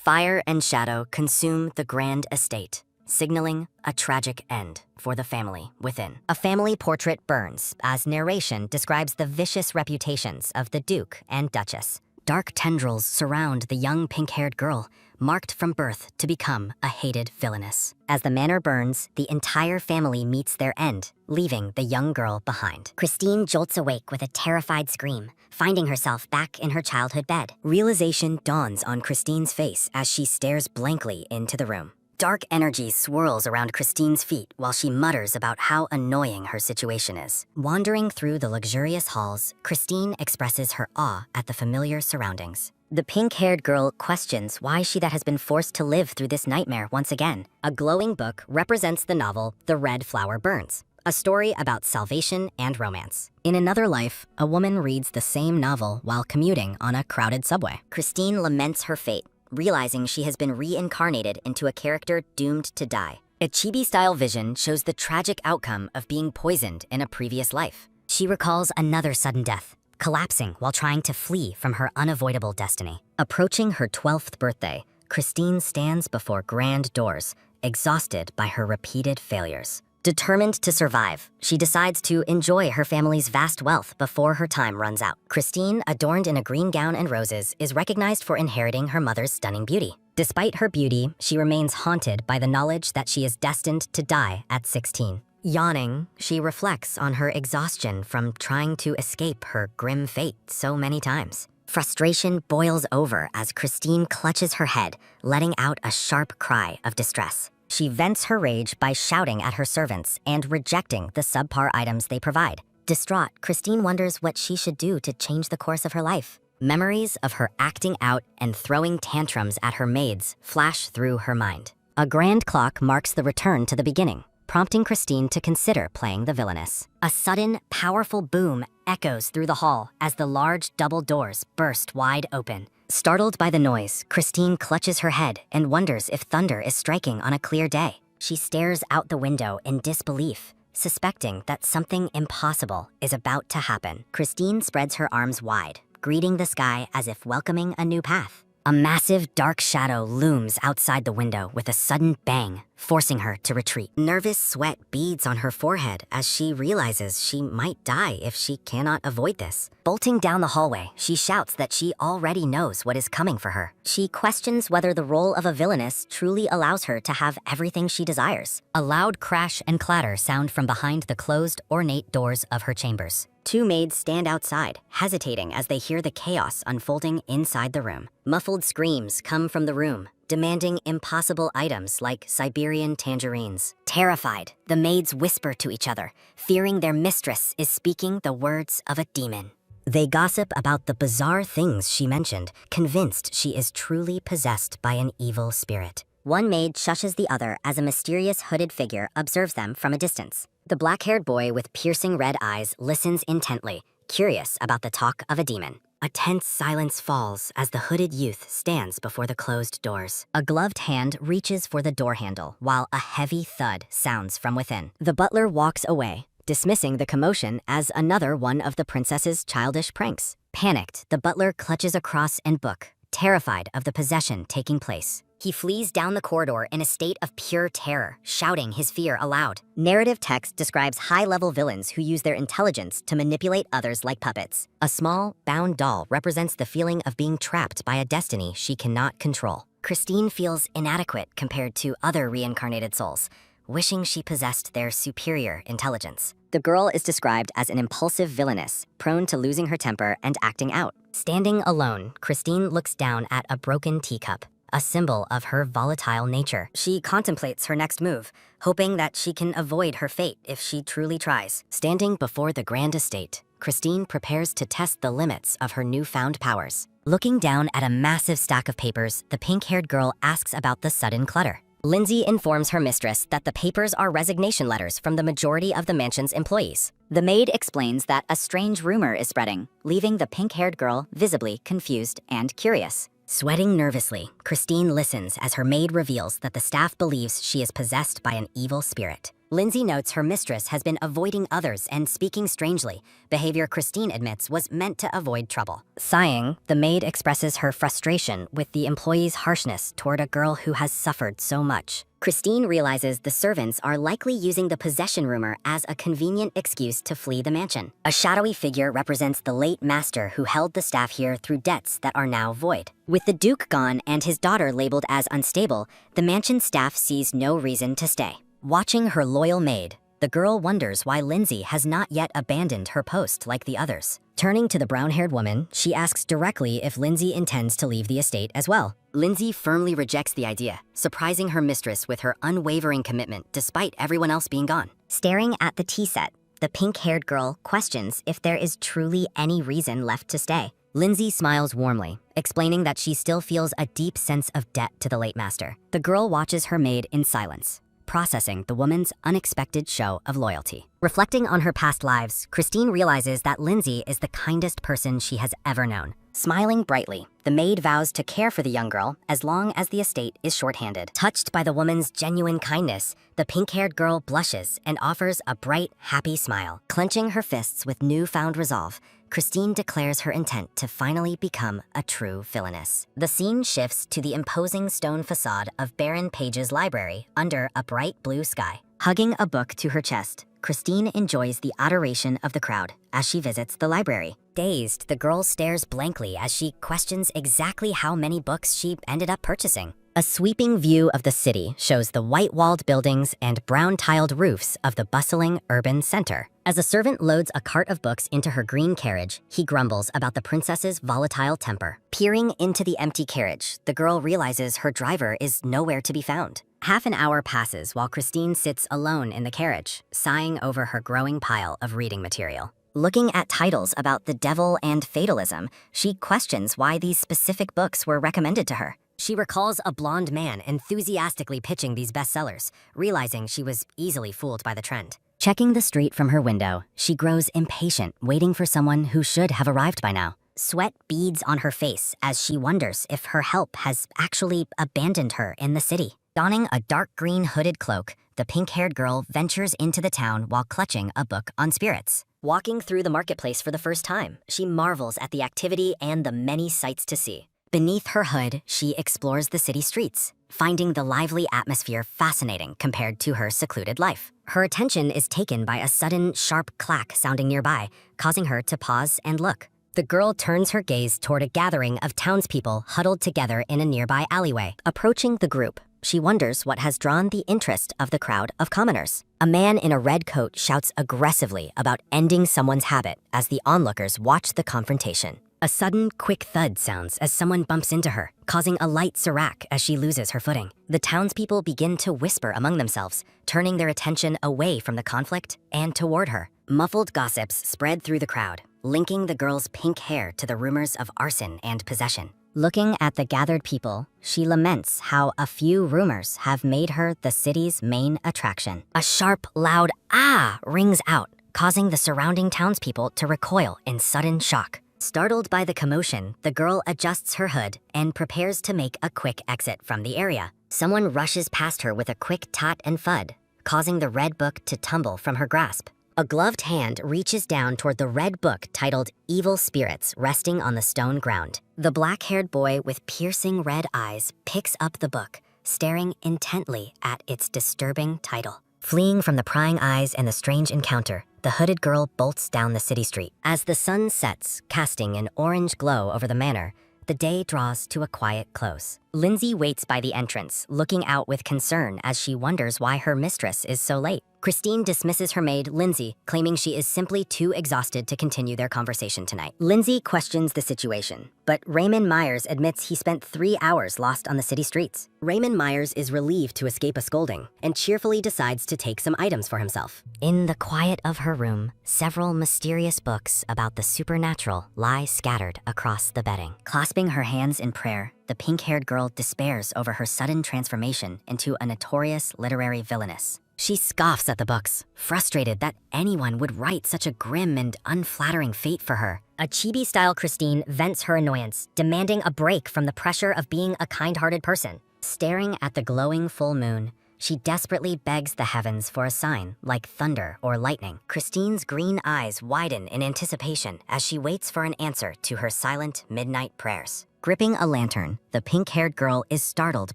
Fire and shadow consume the grand estate, signaling a tragic end for the family within. A family portrait burns as narration describes the vicious reputations of the Duke and Duchess. Dark tendrils surround the young pink-haired girl, marked from birth to become a hated villainess. As the manor burns, the entire family meets their end, leaving the young girl behind. Christine jolts awake with a terrified scream, finding herself back in her childhood bed. Realization dawns on Christine's face as she stares blankly into the room. Dark energy swirls around Christine's feet while she mutters about how annoying her situation is. Wandering through the luxurious halls, Christine expresses her awe at the familiar surroundings. The pink-haired girl questions why she that has been forced to live through this nightmare once again. A glowing book represents the novel The Red Flower Burns, a story about salvation and romance. In another life, a woman reads the same novel while commuting on a crowded subway. Christine laments her fate, realizing she has been reincarnated into a character doomed to die. A chibi-style vision shows the tragic outcome of being poisoned in a previous life. She recalls another sudden death, collapsing while trying to flee from her unavoidable destiny. Approaching her 12th birthday, Christine stands before grand doors, exhausted by her repeated failures. Determined to survive, she decides to enjoy her family's vast wealth before her time runs out. Christine, adorned in a green gown and roses, is recognized for inheriting her mother's stunning beauty. Despite her beauty, she remains haunted by the knowledge that she is destined to die at 16. Yawning, she reflects on her exhaustion from trying to escape her grim fate so many times. Frustration boils over as Christine clutches her head, letting out a sharp cry of distress. She vents her rage by shouting at her servants and rejecting the subpar items they provide. Distraught, Christine wonders what she should do to change the course of her life. Memories of her acting out and throwing tantrums at her maids flash through her mind. A grand clock marks the return to the beginning, prompting Christine to consider playing the villainess. A sudden, powerful boom echoes through the hall as the large double doors burst wide open. Startled by the noise, Christine clutches her head and wonders if thunder is striking on a clear day. She stares out the window in disbelief, suspecting that something impossible is about to happen. Christine spreads her arms wide, greeting the sky as if welcoming a new path. A massive dark shadow looms outside the window with a sudden bang, forcing her to retreat. Nervous sweat beads on her forehead as she realizes she might die if she cannot avoid this. Bolting down the hallway, she shouts that she already knows what is coming for her. She questions whether the role of a villainess truly allows her to have everything she desires. A loud crash and clatter sound from behind the closed, ornate doors of her chambers. Two maids stand outside, hesitating as they hear the chaos unfolding inside the room. Muffled screams come from the room, demanding impossible items like Siberian tangerines. Terrified, the maids whisper to each other, fearing their mistress is speaking the words of a demon. They gossip about the bizarre things she mentioned, convinced she is truly possessed by an evil spirit. One maid shushes the other as a mysterious hooded figure observes them from a distance. The black-haired boy with piercing red eyes listens intently, curious about the talk of a demon. A tense silence falls as the hooded youth stands before the closed doors. A gloved hand reaches for the door handle, while a heavy thud sounds from within. The butler walks away, dismissing the commotion as another one of the princess's childish pranks. Panicked, the butler clutches a cross and book, terrified of the possession taking place. He flees down the corridor in a state of pure terror, shouting his fear aloud. Narrative text describes high-level villains who use their intelligence to manipulate others like puppets. A small, bound doll represents the feeling of being trapped by a destiny she cannot control. Christine feels inadequate compared to other reincarnated souls, wishing she possessed their superior intelligence. The girl is described as an impulsive villainess, prone to losing her temper and acting out. Standing alone, Christine looks down at a broken teacup, a symbol of her volatile nature. She contemplates her next move, hoping that she can avoid her fate if she truly tries. Standing before the grand estate, Christine prepares to test the limits of her newfound powers. Looking down at a massive stack of papers, the pink-haired girl asks about the sudden clutter. Lindsay informs her mistress that the papers are resignation letters from the majority of the mansion's employees. The maid explains that a strange rumor is spreading, leaving the pink-haired girl visibly confused and curious. Sweating nervously, Christine listens as her maid reveals that the staff believes she is possessed by an evil spirit. Lindsay notes her mistress has been avoiding others and speaking strangely, behavior Christine admits was meant to avoid trouble. Sighing, the maid expresses her frustration with the employee's harshness toward a girl who has suffered so much. Christine realizes the servants are likely using the possession rumor as a convenient excuse to flee the mansion. A shadowy figure represents the late master who held the staff here through debts that are now void. With the Duke gone and his daughter labeled as unstable, the mansion staff sees no reason to stay. Watching her loyal maid, the girl wonders why Lindsay has not yet abandoned her post like the others. Turning to the brown-haired woman, she asks directly if Lindsay intends to leave the estate as well. Lindsay firmly rejects the idea, surprising her mistress with her unwavering commitment despite everyone else being gone. Staring at the tea set, the pink-haired girl questions if there is truly any reason left to stay. Lindsay smiles warmly, explaining that she still feels a deep sense of debt to the late master. The girl watches her maid in silence, processing the woman's unexpected show of loyalty. Reflecting on her past lives, Christine realizes that Lindsay is the kindest person she has ever known. Smiling brightly, the maid vows to care for the young girl as long as the estate is shorthanded. Touched by the woman's genuine kindness, the pink-haired girl blushes and offers a bright, happy smile. Clenching her fists with newfound resolve, Christine declares her intent to finally become a true villainess. The scene shifts to the imposing stone facade of Baron Page's library under a bright blue sky. Hugging a book to her chest, Christine enjoys the adoration of the crowd as she visits the library. Dazed, the girl stares blankly as she questions exactly how many books she ended up purchasing. A sweeping view of the city shows the white-walled buildings and brown-tiled roofs of the bustling urban center. As a servant loads a cart of books into her green carriage, he grumbles about the princess's volatile temper. Peering into the empty carriage, the girl realizes her driver is nowhere to be found. Half an hour passes while Christine sits alone in the carriage, sighing over her growing pile of reading material. Looking at titles about the devil and fatalism, she questions why these specific books were recommended to her. She recalls a blonde man enthusiastically pitching these bestsellers, realizing she was easily fooled by the trend. Checking the street from her window, she grows impatient, waiting for someone who should have arrived by now. Sweat beads on her face as she wonders if her help has actually abandoned her in the city. Donning a dark green hooded cloak, the pink-haired girl ventures into the town while clutching a book on spirits. Walking through the marketplace for the first time, she marvels at the activity and the many sights to see. Beneath her hood, she explores the city streets, finding the lively atmosphere fascinating compared to her secluded life. Her attention is taken by a sudden, sharp clack sounding nearby, causing her to pause and look. The girl turns her gaze toward a gathering of townspeople huddled together in a nearby alleyway. Approaching the group, she wonders what has drawn the interest of the crowd of commoners. A man in a red coat shouts aggressively about ending someone's habit as the onlookers watch the confrontation. A sudden, quick thud sounds as someone bumps into her, causing a light serac as she loses her footing. The townspeople begin to whisper among themselves, turning their attention away from the conflict and toward her. Muffled gossips spread through the crowd, linking the girl's pink hair to the rumors of arson and possession. Looking at the gathered people, she laments how a few rumors have made her the city's main attraction. A sharp, loud "ah" rings out, causing the surrounding townspeople to recoil in sudden shock. Startled by the commotion, the girl adjusts her hood and prepares to make a quick exit from the area. Someone rushes past her with a quick tot and thud, causing the red book to tumble from her grasp. A gloved hand reaches down toward the red book titled Evil Spirits resting on the stone ground. The black-haired boy with piercing red eyes picks up the book, staring intently at its disturbing title. Fleeing from the prying eyes and the strange encounter, the hooded girl bolts down the city street. As the sun sets, casting an orange glow over the manor, the day draws to a quiet close. Lindsay waits by the entrance, looking out with concern as she wonders why her mistress is so late. Christine dismisses her maid, Lindsay, claiming she is simply too exhausted to continue their conversation tonight. Lindsay questions the situation, but Raymond Myers admits he spent 3 hours lost on the city streets. Raymond Myers is relieved to escape a scolding and cheerfully decides to take some items for himself. In the quiet of her room, several mysterious books about the supernatural lie scattered across the bedding. Clasping her hands in prayer, the pink-haired girl despairs over her sudden transformation into a notorious literary villainess. She scoffs at the books, frustrated that anyone would write such a grim and unflattering fate for her. A chibi-style Christine vents her annoyance, demanding a break from the pressure of being a kind-hearted person. Staring at the glowing full moon, She desperately begs the heavens for a sign, like thunder or lightning. Christine's green eyes widen in anticipation as she waits for an answer to her silent midnight prayers. Gripping a lantern, the pink-haired girl is startled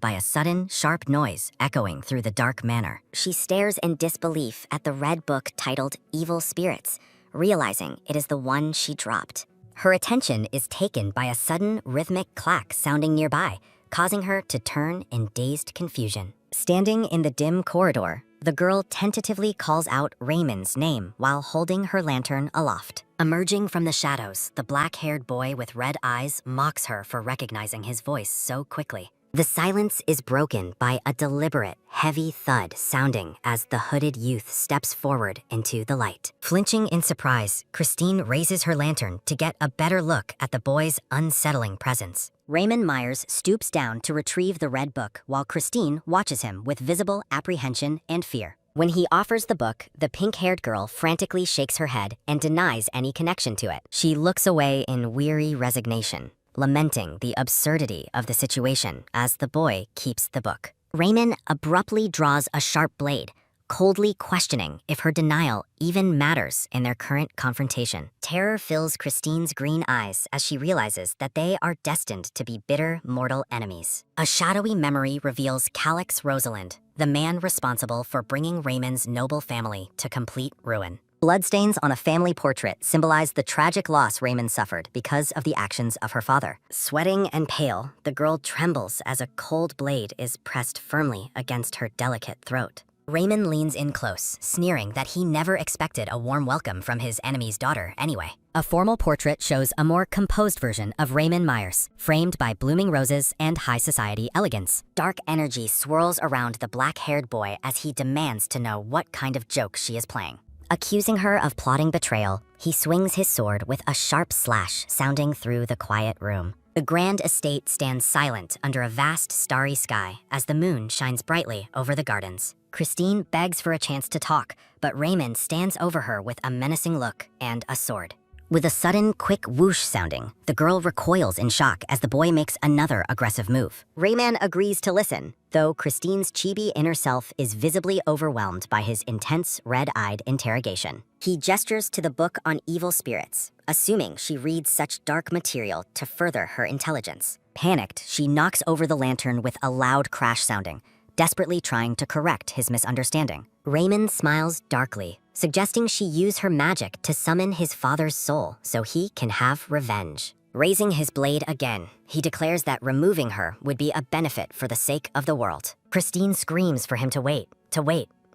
by a sudden, sharp noise echoing through the dark manor. She stares in disbelief at the red book titled Evil Spirits, realizing it is the one she dropped. Her attention is taken by a sudden, rhythmic clack sounding nearby, causing her to turn in dazed confusion. Standing in the dim corridor, the girl tentatively calls out Raymond's name while holding her lantern aloft. Emerging from the shadows, the black-haired boy with red eyes mocks her for recognizing his voice so quickly. The silence is broken by a deliberate, heavy thud sounding as the hooded youth steps forward into the light. Flinching in surprise, Christine raises her lantern to get a better look at the boy's unsettling presence. Raymond Myers stoops down to retrieve the red book while Christine watches him with visible apprehension and fear. When he offers the book, the pink-haired girl frantically shakes her head and denies any connection to it. She looks away in weary resignation, lamenting the absurdity of the situation as the boy keeps the book. Raymond abruptly draws a sharp blade, coldly questioning if her denial even matters in their current confrontation. Terror fills Christine's green eyes as she realizes that they are destined to be bitter mortal enemies. A shadowy memory reveals Calix Rosalind, the man responsible for bringing Raymond's noble family to complete ruin. Bloodstains on a family portrait symbolize the tragic loss Raymond suffered because of the actions of her father. Sweating and pale, the girl trembles as a cold blade is pressed firmly against her delicate throat. Raymond leans in close, sneering that he never expected a warm welcome from his enemy's daughter anyway. A formal portrait shows a more composed version of Raymond Myers, framed by blooming roses and high society elegance. Dark energy swirls around the black-haired boy as he demands to know what kind of joke she is playing. Accusing her of plotting betrayal, he swings his sword with a sharp slash sounding through the quiet room. The grand estate stands silent under a vast starry sky as the moon shines brightly over the gardens. Christine begs for a chance to talk, but Raymond stands over her with a menacing look and a sword. With a sudden, quick whoosh sounding, the girl recoils in shock as the boy makes another aggressive move. Raymond agrees to listen, though Christine's chibi inner self is visibly overwhelmed by his intense, red-eyed interrogation. He gestures to the book on evil spirits, assuming she reads such dark material to further her intelligence. Panicked, she knocks over the lantern with a loud crash sounding, desperately trying to correct his misunderstanding. Raymond smiles darkly, suggesting she use her magic to summon his father's soul so he can have revenge. Raising his blade again, he declares that removing her would be a benefit for the sake of the world. Christine screams for him to wait,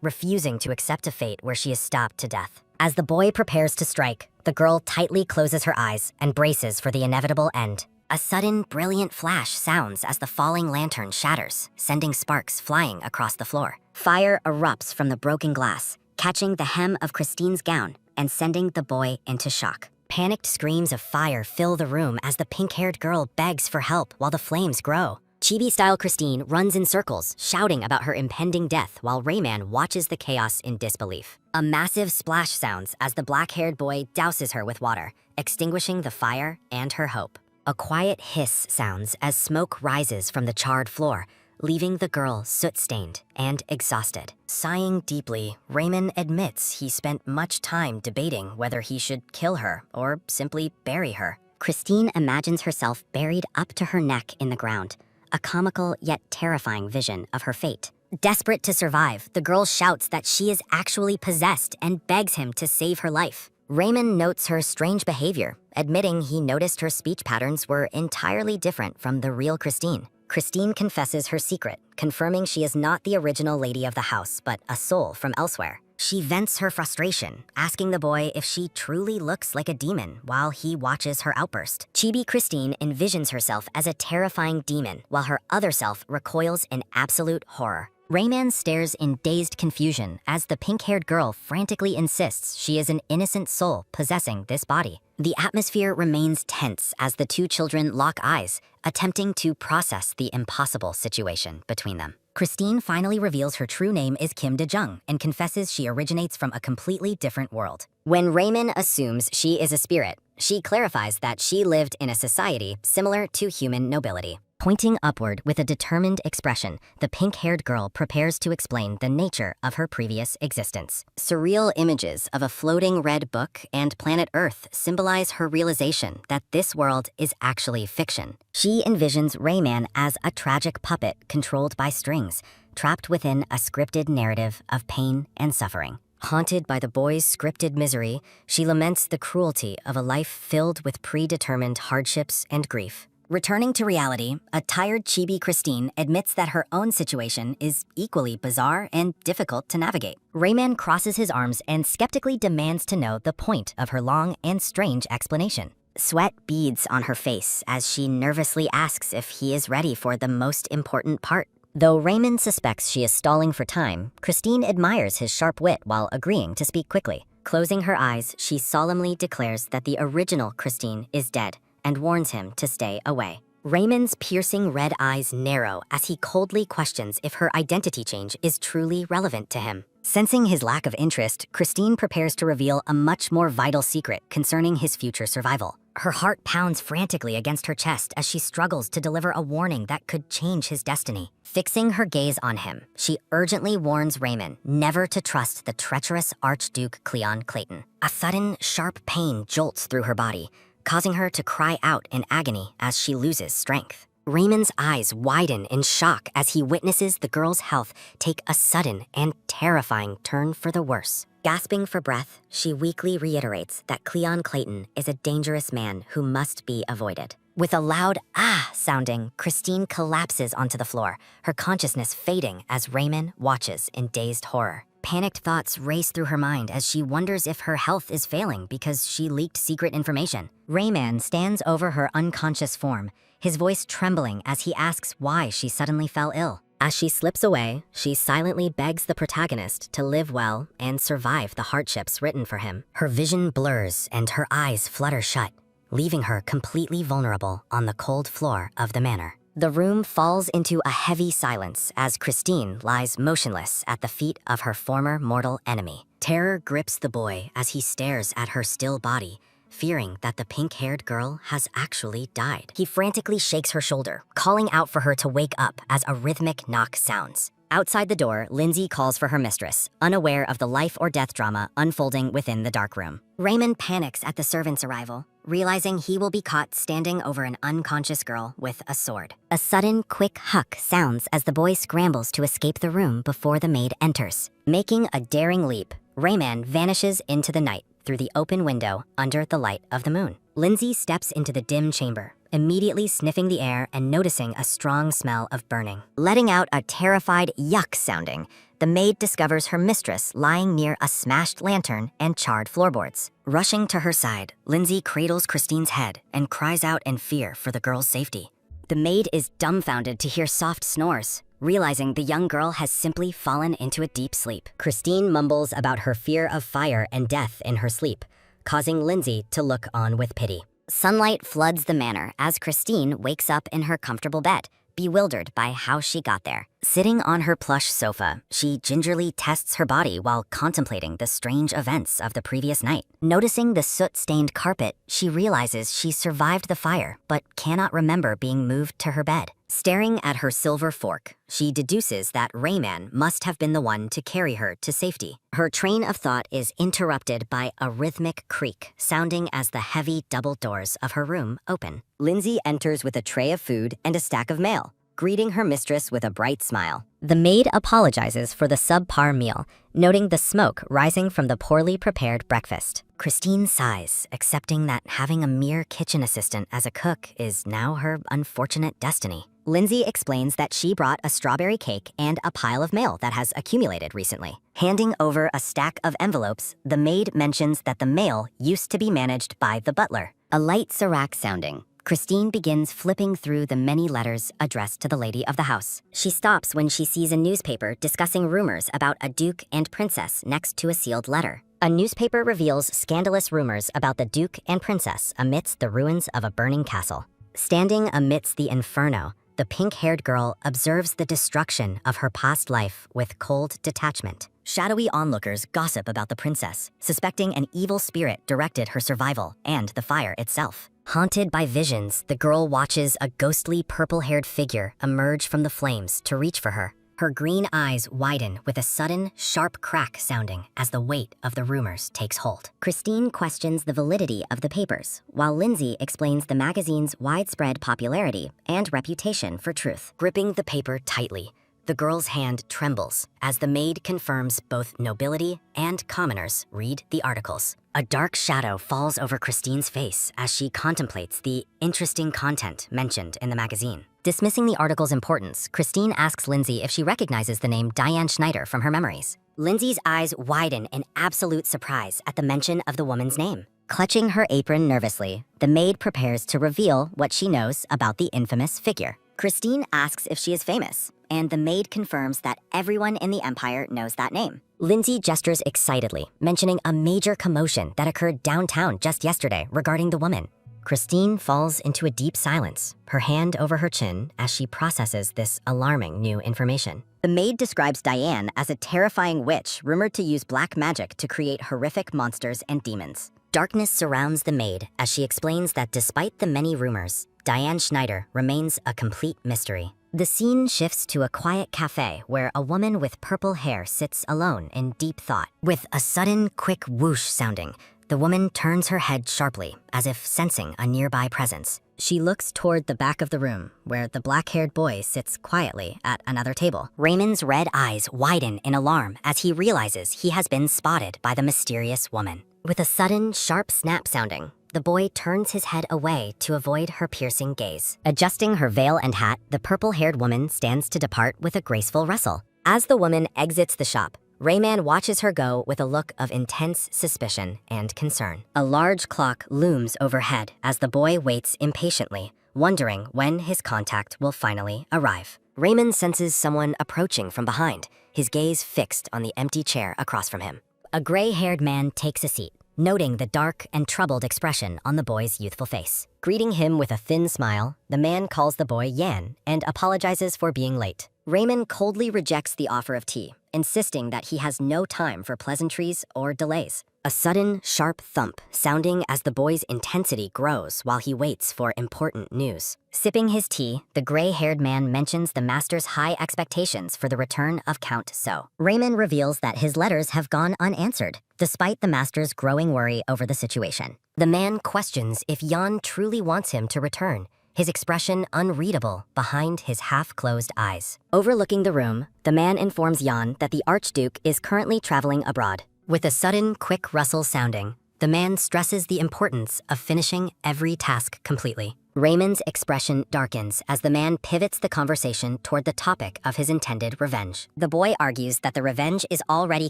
refusing to accept a fate where she is stopped to death. As the boy prepares to strike, the girl tightly closes her eyes and braces for the inevitable end. A sudden, brilliant flash sounds as the falling lantern shatters, sending sparks flying across the floor. Fire erupts from the broken glass, catching the hem of Christine's gown and sending the boy into shock. Panicked screams of fire fill the room as the pink-haired girl begs for help while the flames grow. Chibi-style Christine runs in circles, shouting about her impending death while Rayman watches the chaos in disbelief. A massive splash sounds as the black-haired boy douses her with water, extinguishing the fire and her hope. A quiet hiss sounds as smoke rises from the charred floor, leaving the girl soot-stained and exhausted. Sighing deeply, Raymond admits he spent much time debating whether he should kill her or simply bury her. Christine imagines herself buried up to her neck in the ground, a comical yet terrifying vision of her fate. Desperate to survive, the girl shouts that she is actually possessed and begs him to save her life. Raymond notes her strange behavior, admitting he noticed her speech patterns were entirely different from the real Christine. Christine confesses her secret, confirming she is not the original lady of the house, but a soul from elsewhere. She vents her frustration, asking the boy if she truly looks like a demon while he watches her outburst. Chibi Christine envisions herself as a terrifying demon, while her other self recoils in absolute horror. Rayman stares in dazed confusion as the pink-haired girl frantically insists she is an innocent soul possessing this body. The atmosphere remains tense as the two children lock eyes, attempting to process the impossible situation between them. Christine finally reveals her true name is Kim De-jung and confesses she originates from a completely different world. When Raymond assumes she is a spirit, she clarifies that she lived in a society similar to human nobility. Pointing upward with a determined expression, the pink-haired girl prepares to explain the nature of her previous existence. Surreal images of a floating red book and planet Earth symbolize her realization that this world is actually fiction. She envisions Rayman as a tragic puppet controlled by strings, trapped within a scripted narrative of pain and suffering. Haunted by the boy's scripted misery, she laments the cruelty of a life filled with predetermined hardships and grief. Returning to reality, a tired chibi Christine admits that her own situation is equally bizarre and difficult to navigate. Rayman crosses his arms and skeptically demands to know the point of her long and strange explanation. Sweat beads on her face as she nervously asks if he is ready for the most important part. Though Raymond suspects she is stalling for time, Christine admires his sharp wit while agreeing to speak quickly. Closing her eyes, she solemnly declares that the original Christine is dead and warns him to stay away. Raymond's piercing red eyes narrow as he coldly questions if her identity change is truly relevant to him. Sensing his lack of interest, Christine prepares to reveal a much more vital secret concerning his future survival. Her heart pounds frantically against her chest as she struggles to deliver a warning that could change his destiny. Fixing her gaze on him, she urgently warns Raymond never to trust the treacherous Archduke Cleon Clayton. A sudden, sharp pain jolts through her body, causing her to cry out in agony as she loses strength. Raymond's eyes widen in shock as he witnesses the girl's health take a sudden and terrifying turn for the worse. Gasping for breath, she weakly reiterates that Cleon Clayton is a dangerous man who must be avoided. With a loud "ah" sounding, Christine collapses onto the floor, her consciousness fading as Raymond watches in dazed horror. Panicked thoughts race through her mind as she wonders if her health is failing because she leaked secret information. Rayman stands over her unconscious form, his voice trembling as he asks why she suddenly fell ill. As she slips away, she silently begs the protagonist to live well and survive the hardships written for him. Her vision blurs and her eyes flutter shut, leaving her completely vulnerable on the cold floor of the manor. The room falls into a heavy silence as Christine lies motionless at the feet of her former mortal enemy. Terror grips the boy as he stares at her still body, fearing that the pink-haired girl has actually died. He frantically shakes her shoulder, calling out for her to wake up as a rhythmic knock sounds. Outside the door, Lindsay calls for her mistress, unaware of the life or death drama unfolding within the dark room. Raymond panics at the servant's arrival, realizing he will be caught standing over an unconscious girl with a sword. A sudden, quick huck sounds as the boy scrambles to escape the room before the maid enters. Making a daring leap, Rayman vanishes into the night through the open window under the light of the moon. Lindsay steps into the dim chamber, immediately sniffing the air and noticing a strong smell of burning. Letting out a terrified yuck sounding, the maid discovers her mistress lying near a smashed lantern and charred floorboards. Rushing to her side, Lindsay cradles Christine's head and cries out in fear for the girl's safety. The maid is dumbfounded to hear soft snores, realizing the young girl has simply fallen into a deep sleep. Christine mumbles about her fear of fire and death in her sleep, causing Lindsay to look on with pity. Sunlight floods the manor as Christine wakes up in her comfortable bed, bewildered by how she got there. Sitting on her plush sofa, she gingerly tests her body while contemplating the strange events of the previous night. Noticing the soot-stained carpet, she realizes she survived the fire but cannot remember being moved to her bed. Staring at her silver fork, she deduces that Rayman must have been the one to carry her to safety. Her train of thought is interrupted by a rhythmic creak sounding as the heavy double doors of her room open. Lindsay enters with a tray of food and a stack of mail, greeting her mistress with a bright smile. The maid apologizes for the subpar meal, noting the smoke rising from the poorly prepared breakfast. Christine sighs, accepting that having a mere kitchen assistant as a cook is now her unfortunate destiny. Lindsay explains that she brought a strawberry cake and a pile of mail that has accumulated recently. Handing over a stack of envelopes, the maid mentions that the mail used to be managed by the butler. A light Sirac sounding, Christine begins flipping through the many letters addressed to the lady of the house. She stops when she sees a newspaper discussing rumors about a duke and princess next to a sealed letter. A newspaper reveals scandalous rumors about the duke and princess amidst the ruins of a burning castle. Standing amidst the inferno, the pink-haired girl observes the destruction of her past life with cold detachment. Shadowy onlookers gossip about the princess, suspecting an evil spirit directed her survival and the fire itself. Haunted by visions, the girl watches a ghostly purple-haired figure emerge from the flames to reach for her. Her green eyes widen with a sudden, sharp crack sounding as the weight of the rumors takes hold. Christine questions the validity of the papers, while Lindsay explains the magazine's widespread popularity and reputation for truth. Gripping the paper tightly, the girl's hand trembles as the maid confirms both nobility and commoners read the articles. A dark shadow falls over Christine's face as she contemplates the interesting content mentioned in the magazine. Dismissing the article's importance, Christine asks Lindsay if she recognizes the name Diane Schneider from her memories. Lindsay's eyes widen in absolute surprise at the mention of the woman's name. Clutching her apron nervously, the maid prepares to reveal what she knows about the infamous figure. Christine asks if she is famous, and the maid confirms that everyone in the empire knows that name. Lindsay gestures excitedly, mentioning a major commotion that occurred downtown just yesterday regarding the woman. Christine falls into a deep silence, her hand over her chin as she processes this alarming new information. The maid describes Diane as a terrifying witch rumored to use black magic to create horrific monsters and demons. Darkness surrounds the maid as she explains that despite the many rumors, Diane Schneider remains a complete mystery. The scene shifts to a quiet cafe where a woman with purple hair sits alone in deep thought. With a sudden, quick whoosh sounding, the woman turns her head sharply, as if sensing a nearby presence. She looks toward the back of the room, where the black-haired boy sits quietly at another table. Raymond's red eyes widen in alarm as he realizes he has been spotted by the mysterious woman. With a sudden, sharp snap sounding, the boy turns his head away to avoid her piercing gaze. Adjusting her veil and hat, the purple-haired woman stands to depart with a graceful rustle. As the woman exits the shop, Rayman watches her go with a look of intense suspicion and concern. A large clock looms overhead as the boy waits impatiently, wondering when his contact will finally arrive. Raymond senses someone approaching from behind, his gaze fixed on the empty chair across from him. A gray-haired man takes a seat, noting the dark and troubled expression on the boy's youthful face. Greeting him with a thin smile, the man calls the boy Yan and apologizes for being late. Raymond coldly rejects the offer of tea, insisting that he has no time for pleasantries or delays. A sudden, sharp thump sounding as the boy's intensity grows while he waits for important news. Sipping his tea, the gray-haired man mentions the master's high expectations for the return of Count So. Raymond reveals that his letters have gone unanswered, despite the master's growing worry over the situation. The man questions if Jan truly wants him to return, his expression unreadable behind his half-closed eyes. Overlooking the room, the man informs Jan that the Archduke is currently traveling abroad. With a sudden, quick rustle sounding, the man stresses the importance of finishing every task completely. Raymond's expression darkens as the man pivots the conversation toward the topic of his intended revenge. The boy argues that the revenge is already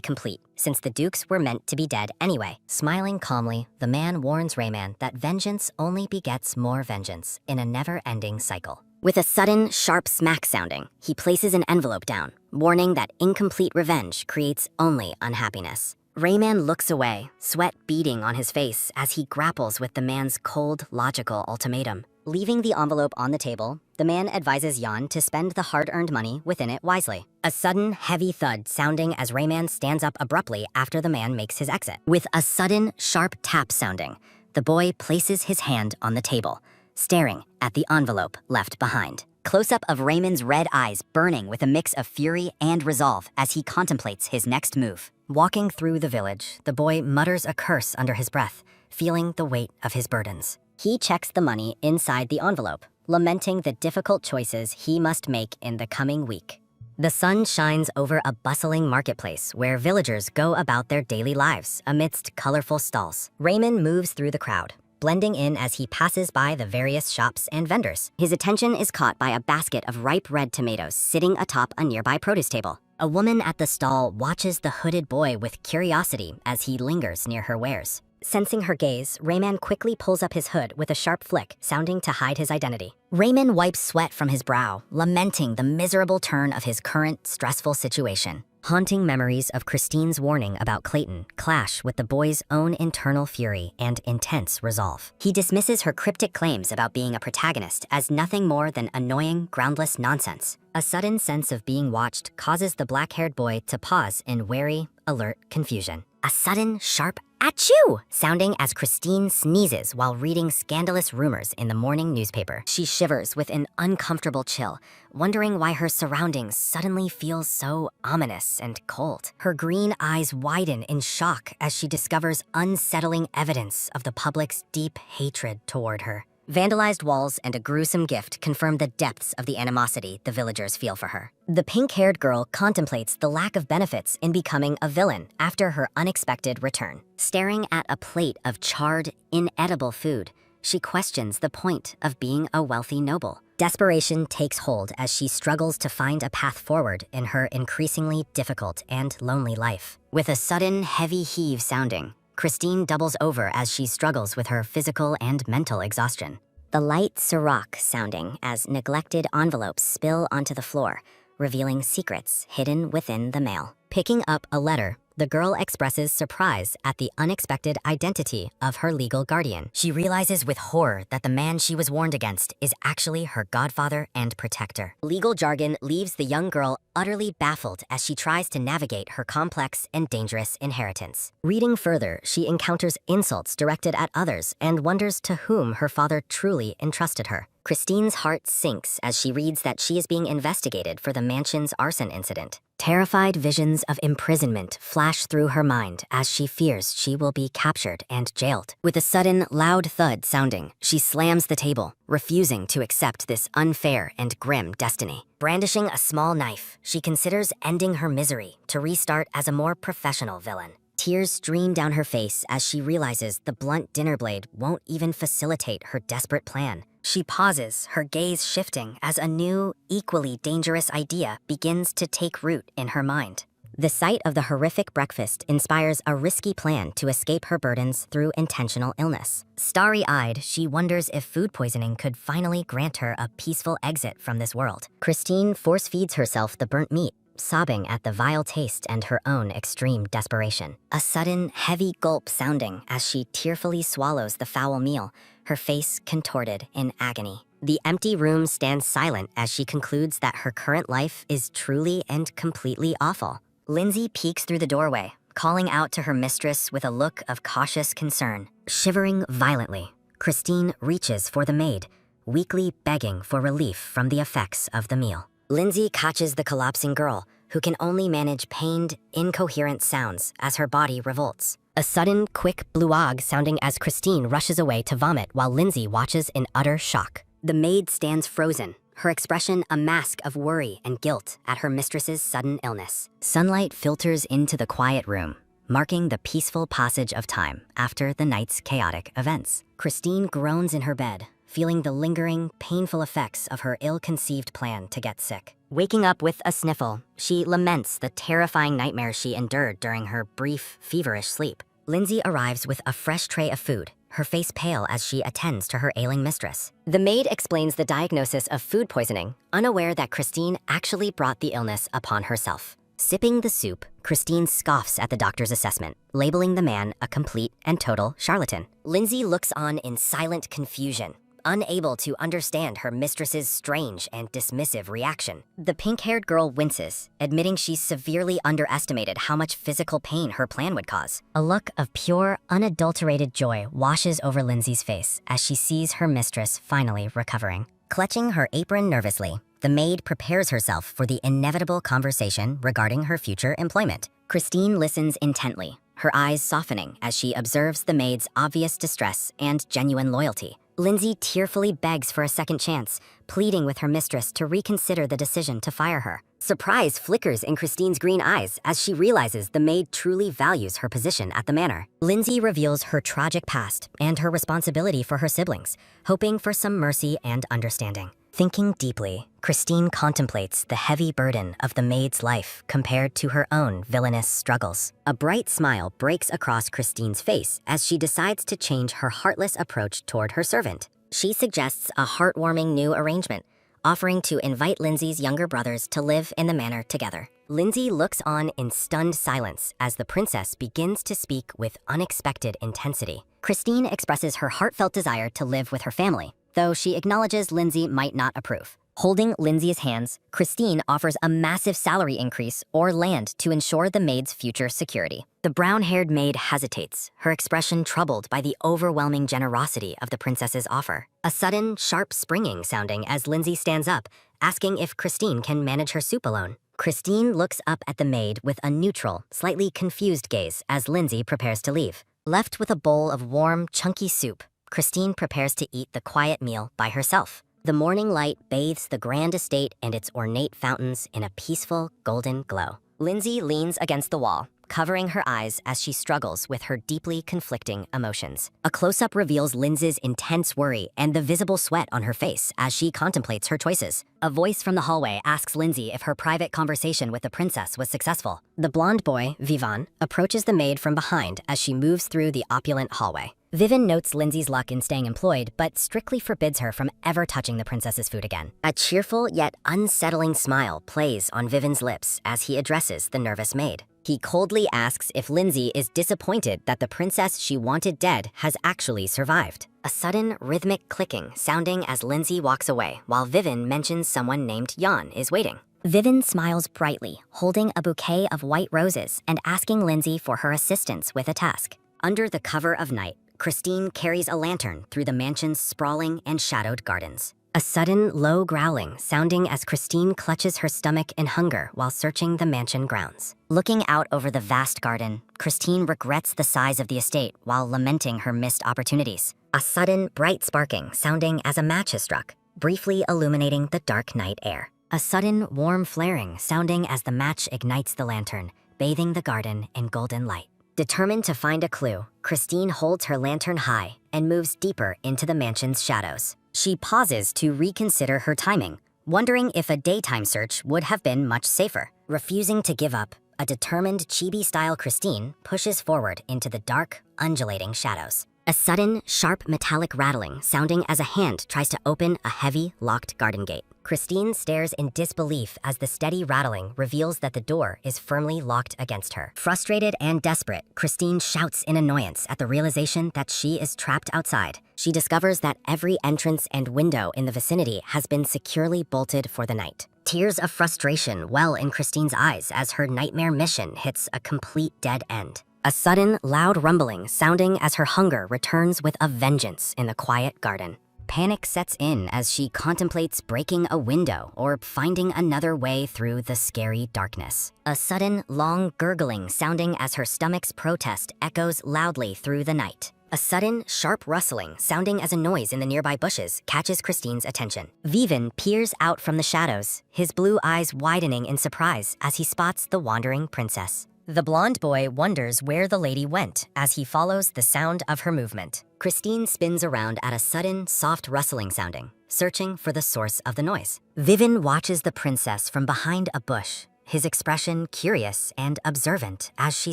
complete, since the dukes were meant to be dead anyway. Smiling calmly, the man warns Rayman that vengeance only begets more vengeance in a never-ending cycle. With a sudden, sharp smack sounding, he places an envelope down, warning that incomplete revenge creates only unhappiness. Rayman looks away, sweat beading on his face as he grapples with the man's cold, logical ultimatum. Leaving the envelope on the table, the man advises Jan to spend the hard-earned money within it wisely. A sudden, heavy thud sounding as Rayman stands up abruptly after the man makes his exit. With a sudden, sharp tap sounding, the boy places his hand on the table, staring at the envelope left behind. Close-up of Raymond's red eyes burning with a mix of fury and resolve as he contemplates his next move. Walking through the village, the boy mutters a curse under his breath, feeling the weight of his burdens. He checks the money inside the envelope, lamenting the difficult choices he must make in the coming week. The sun shines over a bustling marketplace where villagers go about their daily lives amidst colorful stalls. Raymond moves through the crowd, blending in as he passes by the various shops and vendors. His attention is caught by a basket of ripe red tomatoes sitting atop a nearby produce table. A woman at the stall watches the hooded boy with curiosity as he lingers near her wares. Sensing her gaze, Rayman quickly pulls up his hood with a sharp flick, sounding to hide his identity. Rayman wipes sweat from his brow, lamenting the miserable turn of his current, stressful situation. Haunting memories of Christine's warning about Clayton clash with the boy's own internal fury and intense resolve. He dismisses her cryptic claims about being a protagonist as nothing more than annoying, groundless nonsense. A sudden sense of being watched causes the black-haired boy to pause in wary, alert confusion. A sudden, sharp achoo, sounding as Christine sneezes while reading scandalous rumors in the morning newspaper. She shivers with an uncomfortable chill, wondering why her surroundings suddenly feel so ominous and cold. Her green eyes widen in shock as she discovers unsettling evidence of the public's deep hatred toward her. Vandalized walls and a gruesome gift confirm the depths of the animosity the villagers feel for her. The pink-haired girl contemplates the lack of benefits in becoming a villain after her unexpected return. Staring at a plate of charred, inedible food, she questions the point of being a wealthy noble. Desperation takes hold as she struggles to find a path forward in her increasingly difficult and lonely life. With a sudden, heavy heave sounding, Christine doubles over as she struggles with her physical and mental exhaustion. The light sirach sounding as neglected envelopes spill onto the floor, revealing secrets hidden within the mail. Picking up a letter, the girl expresses surprise at the unexpected identity of her legal guardian. She realizes with horror that the man she was warned against is actually her godfather and protector. Legal jargon leaves the young girl utterly baffled as she tries to navigate her complex and dangerous inheritance. Reading further, she encounters insults directed at others and wonders to whom her father truly entrusted her. Christine's heart sinks as she reads that she is being investigated for the mansion's arson incident. Terrified visions of imprisonment flash through her mind as she fears she will be captured and jailed. With a sudden, loud thud sounding, she slams the table, refusing to accept this unfair and grim destiny. Brandishing a small knife, she considers ending her misery to restart as a more professional villain. Tears stream down her face as she realizes the blunt dinner blade won't even facilitate her desperate plan. She pauses, her gaze shifting as a new, equally dangerous idea begins to take root in her mind. The sight of the horrific breakfast inspires a risky plan to escape her burdens through intentional illness. Starry-eyed, she wonders if food poisoning could finally grant her a peaceful exit from this world. Christine force-feeds herself the burnt meat, sobbing at the vile taste and her own extreme desperation. A sudden, heavy gulp sounding as she tearfully swallows the foul meal, her face contorted in agony. The empty room stands silent as she concludes that her current life is truly and completely awful. Lindsay peeks through the doorway, calling out to her mistress with a look of cautious concern. Shivering violently, Christine reaches for the maid, weakly begging for relief from the effects of the meal. Lindsay catches the collapsing girl, who can only manage pained, incoherent sounds as her body revolts. A sudden, quick bluag sounding as Christine rushes away to vomit while Lindsay watches in utter shock. The maid stands frozen, her expression a mask of worry and guilt at her mistress's sudden illness. Sunlight filters into the quiet room, marking the peaceful passage of time after the night's chaotic events. Christine groans in her bed, feeling the lingering, painful effects of her ill-conceived plan to get sick. Waking up with a sniffle, she laments the terrifying nightmares she endured during her brief, feverish sleep. Lindsay arrives with a fresh tray of food, her face pale as she attends to her ailing mistress. The maid explains the diagnosis of food poisoning, unaware that Christine actually brought the illness upon herself. Sipping the soup, Christine scoffs at the doctor's assessment, labeling the man a complete and total charlatan. Lindsay looks on in silent confusion, unable to understand her mistress's strange and dismissive reaction. The pink-haired girl winces, admitting she severely underestimated how much physical pain her plan would cause. A look of pure, unadulterated joy washes over Lindsay's face as she sees her mistress finally recovering. Clutching her apron nervously, the maid prepares herself for the inevitable conversation regarding her future employment. Christine listens intently, her eyes softening as she observes the maid's obvious distress and genuine loyalty. Lindsay tearfully begs for a second chance, pleading with her mistress to reconsider the decision to fire her. Surprise flickers in Christine's green eyes as she realizes the maid truly values her position at the manor. Lindsay reveals her tragic past and her responsibility for her siblings, hoping for some mercy and understanding. Thinking deeply, Christine contemplates the heavy burden of the maid's life compared to her own villainous struggles. A bright smile breaks across Christine's face as she decides to change her heartless approach toward her servant. She suggests a heartwarming new arrangement, offering to invite Lindsay's younger brothers to live in the manor together. Lindsay looks on in stunned silence as the princess begins to speak with unexpected intensity. Christine expresses her heartfelt desire to live with her family, though she acknowledges Lindsay might not approve. Holding Lindsay's hands, Christine offers a massive salary increase or land to ensure the maid's future security. The brown-haired maid hesitates, her expression troubled by the overwhelming generosity of the princess's offer. A sudden, sharp springing sounding as Lindsay stands up, asking if Christine can manage her soup alone. Christine looks up at the maid with a neutral, slightly confused gaze as Lindsay prepares to leave. Left with a bowl of warm, chunky soup, Christine prepares to eat the quiet meal by herself. The morning light bathes the grand estate and its ornate fountains in a peaceful, golden glow. Lindsay leans against the wall, covering her eyes as she struggles with her deeply conflicting emotions. A close-up reveals Lindsay's intense worry and the visible sweat on her face as she contemplates her choices. A voice from the hallway asks Lindsay if her private conversation with the princess was successful. The blonde boy, Vivan, approaches the maid from behind as she moves through the opulent hallway. Vivan notes Lindsay's luck in staying employed, but strictly forbids her from ever touching the princess's food again. A cheerful yet unsettling smile plays on Vivan's lips as he addresses the nervous maid. He coldly asks if Lindsay is disappointed that the princess she wanted dead has actually survived. A sudden rhythmic clicking sounding as Lindsay walks away while Vivan mentions someone named Jan is waiting. Vivan smiles brightly, holding a bouquet of white roses and asking Lindsay for her assistance with a task. Under the cover of night, Christine carries a lantern through the mansion's sprawling and shadowed gardens. A sudden, low growling sounding as Christine clutches her stomach in hunger while searching the mansion grounds. Looking out over the vast garden, Christine regrets the size of the estate while lamenting her missed opportunities. A sudden, bright sparking sounding as a match is struck, briefly illuminating the dark night air. A sudden, warm flaring sounding as the match ignites the lantern, bathing the garden in golden light. Determined to find a clue, Christine holds her lantern high and moves deeper into the mansion's shadows. She pauses to reconsider her timing, wondering if a daytime search would have been much safer. Refusing to give up, a determined chibi-style Christine pushes forward into the dark, undulating shadows. A sudden, sharp metallic rattling sounding as a hand tries to open a heavy, locked garden gate. Christine stares in disbelief as the steady rattling reveals that the door is firmly locked against her. Frustrated and desperate, Christine shouts in annoyance at the realization that she is trapped outside. She discovers that every entrance and window in the vicinity has been securely bolted for the night. Tears of frustration well in Christine's eyes as her nightmare mission hits a complete dead end. A sudden, loud rumbling sounding as her hunger returns with a vengeance in the quiet garden. Panic sets in as she contemplates breaking a window or finding another way through the scary darkness. A sudden, long gurgling sounding as her stomach's protest echoes loudly through the night. A sudden, sharp rustling sounding as a noise in the nearby bushes catches Christine's attention. Vivan peers out from the shadows, his blue eyes widening in surprise as he spots the wandering princess. The blonde boy wonders where the lady went as he follows the sound of her movement. Christine spins around at a sudden, soft rustling sounding, searching for the source of the noise. Vivan watches the princess from behind a bush, his expression curious and observant as she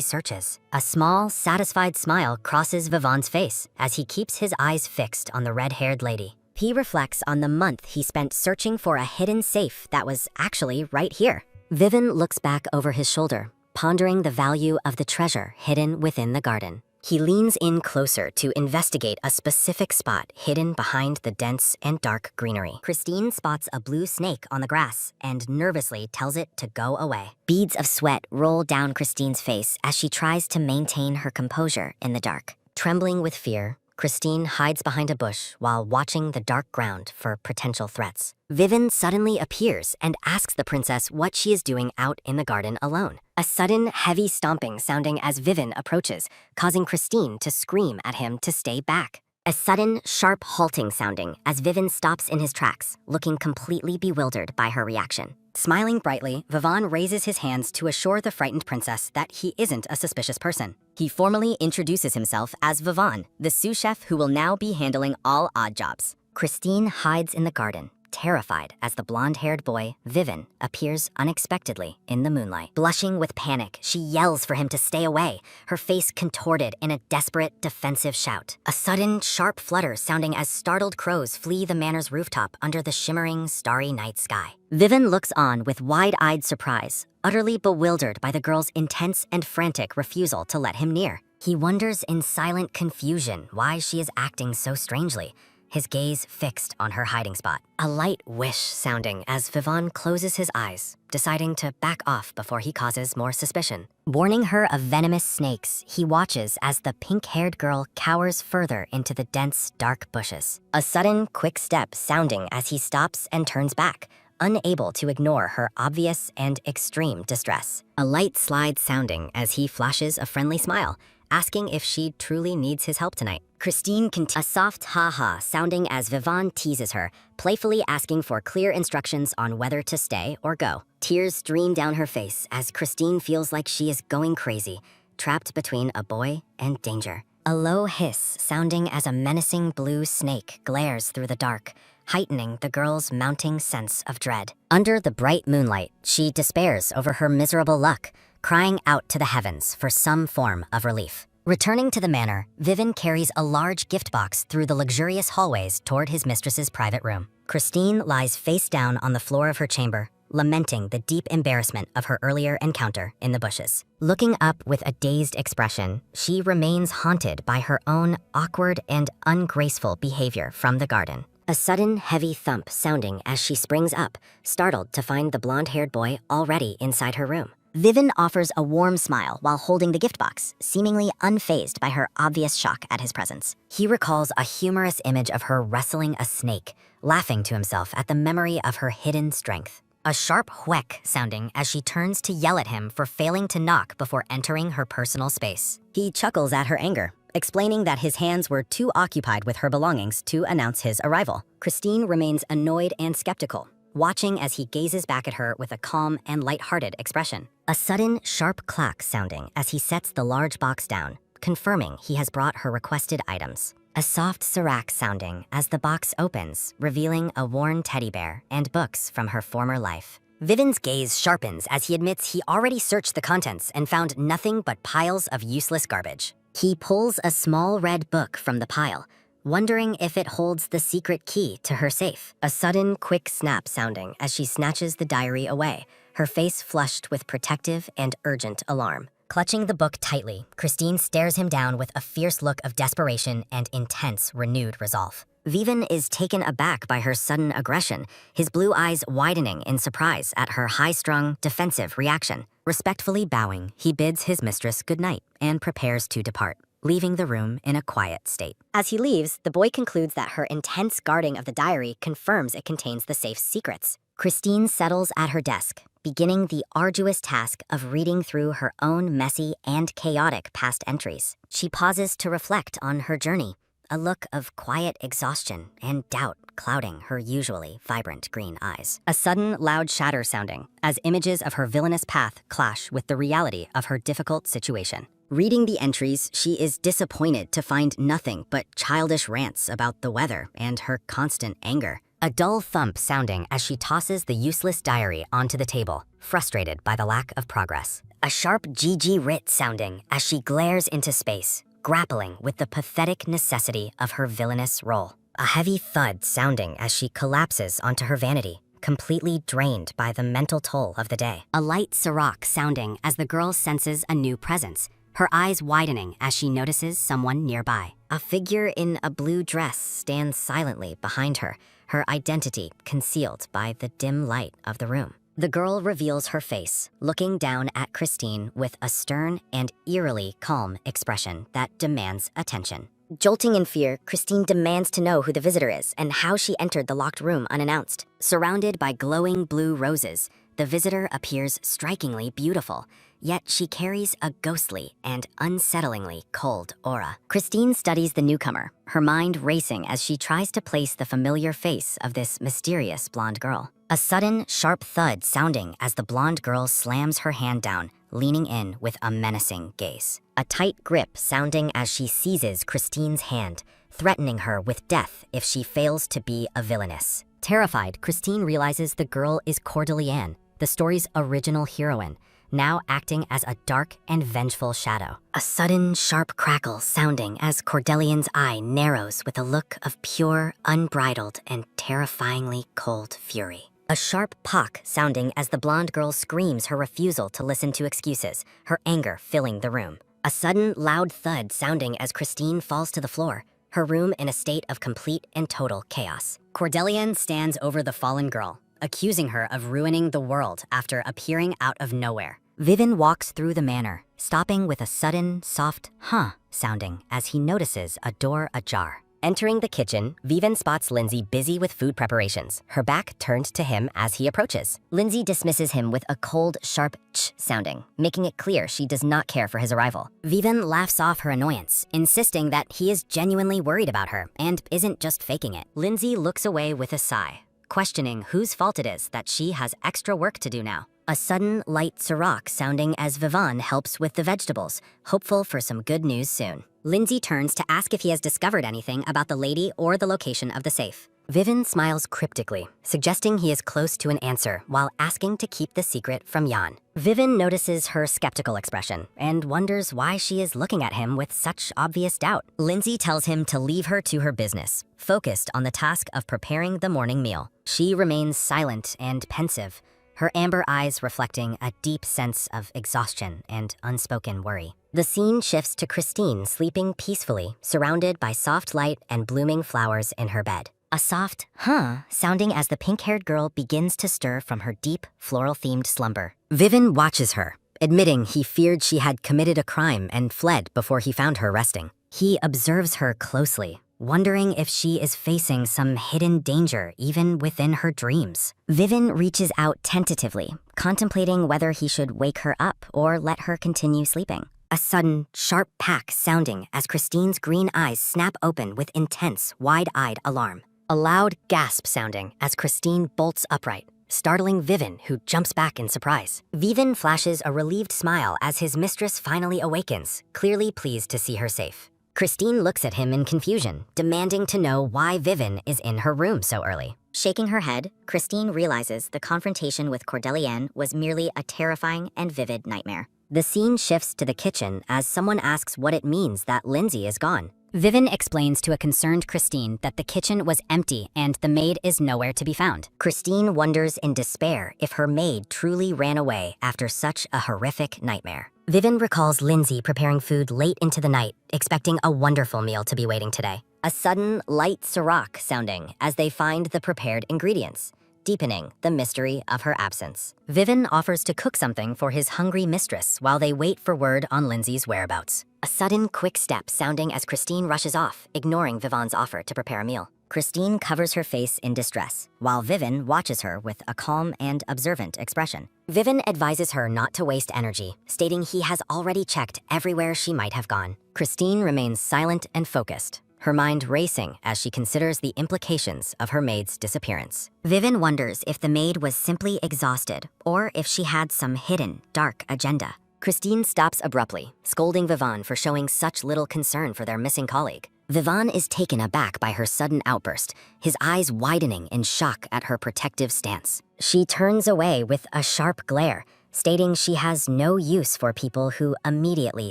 searches. A small, satisfied smile crosses Vivan's face as he keeps his eyes fixed on the red-haired lady. He reflects on the month he spent searching for a hidden safe that was actually right here. Vivan looks back over his shoulder, pondering the value of the treasure hidden within the garden. He leans in closer to investigate a specific spot hidden behind the dense and dark greenery. Christine spots a blue snake on the grass and nervously tells it to go away. Beads of sweat roll down Christine's face as she tries to maintain her composure in the dark. Trembling with fear, Christine hides behind a bush while watching the dark ground for potential threats. Vivan suddenly appears and asks the princess what she is doing out in the garden alone. A sudden, heavy stomping sounding as Vivan approaches, causing Christine to scream at him to stay back. A sudden, sharp halting sounding as Vivan stops in his tracks, looking completely bewildered by her reaction. Smiling brightly, Vivan raises his hands to assure the frightened princess that he isn't a suspicious person. He formally introduces himself as Vivan, the sous chef who will now be handling all odd jobs. Christine hides in the garden, terrified as the blonde-haired boy, Vivan, appears unexpectedly in the moonlight. Blushing with panic, she yells for him to stay away, her face contorted in a desperate, defensive shout. A sudden, sharp flutter sounding as startled crows flee the manor's rooftop under the shimmering, starry night sky. Vivan looks on with wide-eyed surprise, utterly bewildered by the girl's intense and frantic refusal to let him near. He wonders in silent confusion why she is acting so strangely, his gaze fixed on her hiding spot. A light whish sounding as Vivon closes his eyes, deciding to back off before he causes more suspicion. Warning her of venomous snakes, he watches as the pink-haired girl cowers further into the dense, dark bushes. A sudden, quick step sounding as he stops and turns back, unable to ignore her obvious and extreme distress. A light slide sounding as he flashes a friendly smile, asking if she truly needs his help tonight. Christine continues, a soft ha-ha sounding as Vivon teases her, playfully asking for clear instructions on whether to stay or go. Tears stream down her face as Christine feels like she is going crazy, trapped between a boy and danger. A low hiss sounding as a menacing blue snake glares through the dark, heightening the girl's mounting sense of dread. Under the bright moonlight, she despairs over her miserable luck, crying out to the heavens for some form of relief. Returning to the manor, Vivon carries a large gift box through the luxurious hallways toward his mistress's private room. Christine lies face down on the floor of her chamber, lamenting the deep embarrassment of her earlier encounter in the bushes. Looking up with a dazed expression, she remains haunted by her own awkward and ungraceful behavior from the garden. A sudden, heavy thump sounding as she springs up, startled to find the blonde-haired boy already inside her room. Vivon offers a warm smile while holding the gift box, seemingly unfazed by her obvious shock at his presence. He recalls a humorous image of her wrestling a snake, laughing to himself at the memory of her hidden strength. A sharp whack sounding as she turns to yell at him for failing to knock before entering her personal space. He chuckles at her anger, explaining that his hands were too occupied with her belongings to announce his arrival. Christine remains annoyed and skeptical, watching as he gazes back at her with a calm and lighthearted expression. A sudden, sharp clack sounding as he sets the large box down, confirming he has brought her requested items. A soft sirac sounding as the box opens, revealing a worn teddy bear and books from her former life. Vivon's gaze sharpens as he admits he already searched the contents and found nothing but piles of useless garbage. He pulls a small red book from the pile, wondering if it holds the secret key to her safe. A sudden, quick snap sounding as she snatches the diary away, her face flushed with protective and urgent alarm. Clutching the book tightly, Christine stares him down with a fierce look of desperation and intense, renewed resolve. Vivon is taken aback by her sudden aggression, his blue eyes widening in surprise at her high-strung, defensive reaction. Respectfully bowing, he bids his mistress goodnight and prepares to depart, leaving the room in a quiet state. As he leaves, the boy concludes that her intense guarding of the diary confirms it contains the safe's secrets. Christine settles at her desk, beginning the arduous task of reading through her own messy and chaotic past entries. She pauses to reflect on her journey, a look of quiet exhaustion and doubt clouding her usually vibrant green eyes. A sudden, loud shatter sounding as images of her villainous path clash with the reality of her difficult situation. Reading the entries, she is disappointed to find nothing but childish rants about the weather and her constant anger. A dull thump sounding as she tosses the useless diary onto the table, frustrated by the lack of progress. A sharp GG writ sounding as she glares into space, grappling with the pathetic necessity of her villainous role. A heavy thud sounding as she collapses onto her vanity, completely drained by the mental toll of the day. A light sirac sounding as the girl senses a new presence, her eyes widening as she notices someone nearby. A figure in a blue dress stands silently behind her, her identity concealed by the dim light of the room. The girl reveals her face, looking down at Christine with a stern and eerily calm expression that demands attention. Jolting in fear, Christine demands to know who the visitor is and how she entered the locked room unannounced. Surrounded by glowing blue roses, the visitor appears strikingly beautiful, yet she carries a ghostly and unsettlingly cold aura. Christine studies the newcomer, her mind racing as she tries to place the familiar face of this mysterious blonde girl. A sudden, sharp thud sounding as the blonde girl slams her hand down, leaning in with a menacing gaze. A tight grip sounding as she seizes Christine's hand, threatening her with death if she fails to be a villainess. Terrified, Christine realizes the girl is Cordeliane, the story's original heroine, now acting as a dark and vengeful shadow. A sudden, sharp crackle sounding as Cordelian's eye narrows with a look of pure, unbridled, and terrifyingly cold fury. A sharp pock sounding as the blonde girl screams her refusal to listen to excuses, her anger filling the room. A sudden, loud thud sounding as Christine falls to the floor, her room in a state of complete and total chaos. Cordelian stands over the fallen girl, accusing her of ruining the world after appearing out of nowhere. Vivin walks through the manor, stopping with a sudden, soft "huh" sounding as he notices a door ajar. Entering the kitchen, Vivin spots Lindsay busy with food preparations, her back turned to him as he approaches. Lindsay dismisses him with a cold, sharp ch sounding, making it clear she does not care for his arrival. Vivin laughs off her annoyance, insisting that he is genuinely worried about her and isn't just faking it. Lindsay looks away with a sigh, questioning whose fault it is that she has extra work to do now. A sudden, light Sirach sounding as Vivin helps with the vegetables, hopeful for some good news soon. Lindsay turns to ask if he has discovered anything about the lady or the location of the safe. Vivin smiles cryptically, suggesting he is close to an answer while asking to keep the secret from Jan. Vivin notices her skeptical expression and wonders why she is looking at him with such obvious doubt. Lindsay tells him to leave her to her business, focused on the task of preparing the morning meal. She remains silent and pensive, her amber eyes reflecting a deep sense of exhaustion and unspoken worry. The scene shifts to Christine sleeping peacefully, surrounded by soft light and blooming flowers in her bed. A soft "huh" sounding as the pink-haired girl begins to stir from her deep, floral-themed slumber. Vivin watches her, admitting he feared she had committed a crime and fled before he found her resting. He observes her closely, wondering if she is facing some hidden danger even within her dreams. Vivin reaches out tentatively, contemplating whether he should wake her up or let her continue sleeping. A sudden, sharp pack sounding as Christine's green eyes snap open with intense, wide-eyed alarm. A loud gasp sounding as Christine bolts upright, startling Vivin, who jumps back in surprise. Vivin flashes a relieved smile as his mistress finally awakens, clearly pleased to see her safe. Christine looks at him in confusion, demanding to know why Vivin is in her room so early. Shaking her head, Christine realizes the confrontation with Cordelian was merely a terrifying and vivid nightmare. The scene shifts to the kitchen as someone asks what it means that Lindsay is gone. Vivin explains to a concerned Christine that the kitchen was empty and the maid is nowhere to be found. Christine wonders in despair if her maid truly ran away after such a horrific nightmare. Vivin recalls Lindsay preparing food late into the night, expecting a wonderful meal to be waiting today. A sudden, light Sirach sounding as they find the prepared ingredients, deepening the mystery of her absence. Vivin offers to cook something for his hungry mistress while they wait for word on Lindsay's whereabouts. A sudden, quick step sounding as Christine rushes off, ignoring Vivin's offer to prepare a meal. Christine covers her face in distress, while Vivin watches her with a calm and observant expression. Vivin advises her not to waste energy, stating he has already checked everywhere she might have gone. Christine remains silent and focused, her mind racing as she considers the implications of her maid's disappearance. Vivin wonders if the maid was simply exhausted or if she had some hidden, dark agenda. Christine stops abruptly, scolding Vivin for showing such little concern for their missing colleague. Vivin is taken aback by her sudden outburst, his eyes widening in shock at her protective stance. She turns away with a sharp glare, stating she has no use for people who immediately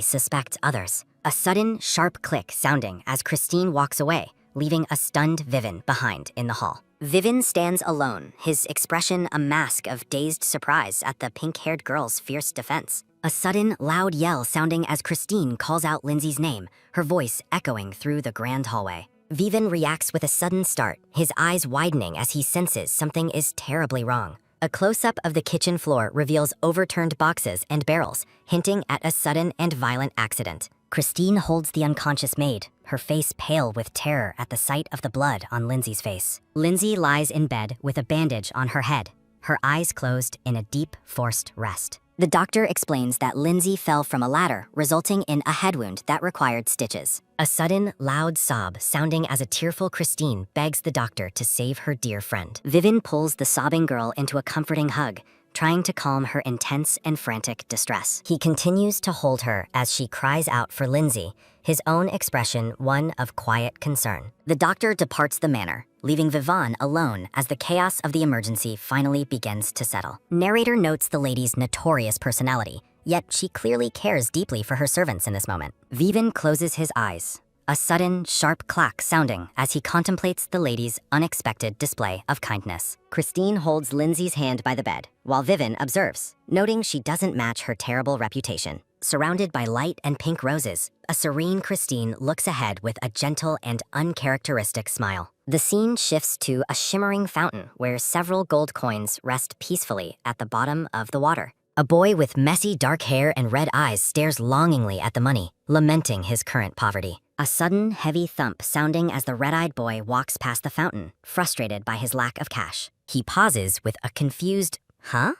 suspect others. A sudden, sharp click sounding as Christine walks away, leaving a stunned Vivin behind in the hall. Vivin stands alone, his expression a mask of dazed surprise at the pink-haired girl's fierce defense. A sudden, loud yell sounding as Christine calls out Lindsay's name, her voice echoing through the grand hallway. Vivin reacts with a sudden start, his eyes widening as he senses something is terribly wrong. A close-up of the kitchen floor reveals overturned boxes and barrels, hinting at a sudden and violent accident. Christine holds the unconscious maid, her face pale with terror at the sight of the blood on Lindsay's face. Lindsay lies in bed with a bandage on her head, her eyes closed in a deep, forced rest. The doctor explains that Lindsay fell from a ladder, resulting in a head wound that required stitches. A sudden, loud sob sounding as a tearful Christine begs the doctor to save her dear friend. Vivin pulls the sobbing girl into a comforting hug, trying to calm her intense and frantic distress. He continues to hold her as she cries out for Lindsay, his own expression one of quiet concern. The doctor departs the manor, leaving Vivin alone as the chaos of the emergency finally begins to settle. Narrator notes the lady's notorious personality, yet she clearly cares deeply for her servants in this moment. Vivin closes his eyes, a sudden, sharp clack sounding as he contemplates the lady's unexpected display of kindness. Christine holds Lindsay's hand by the bed, while Vivin observes, noting she doesn't match her terrible reputation. surrounded by light and pink roses, a serene Christine looks ahead with a gentle and uncharacteristic smile. The scene shifts to a shimmering fountain where several gold coins rest peacefully at the bottom of the water. A boy with messy dark hair and red eyes stares longingly at the money, lamenting his current poverty. A sudden, heavy thump sounding as the red-eyed boy walks past the fountain, frustrated by his lack of cash. He pauses with a confused, "Huh?"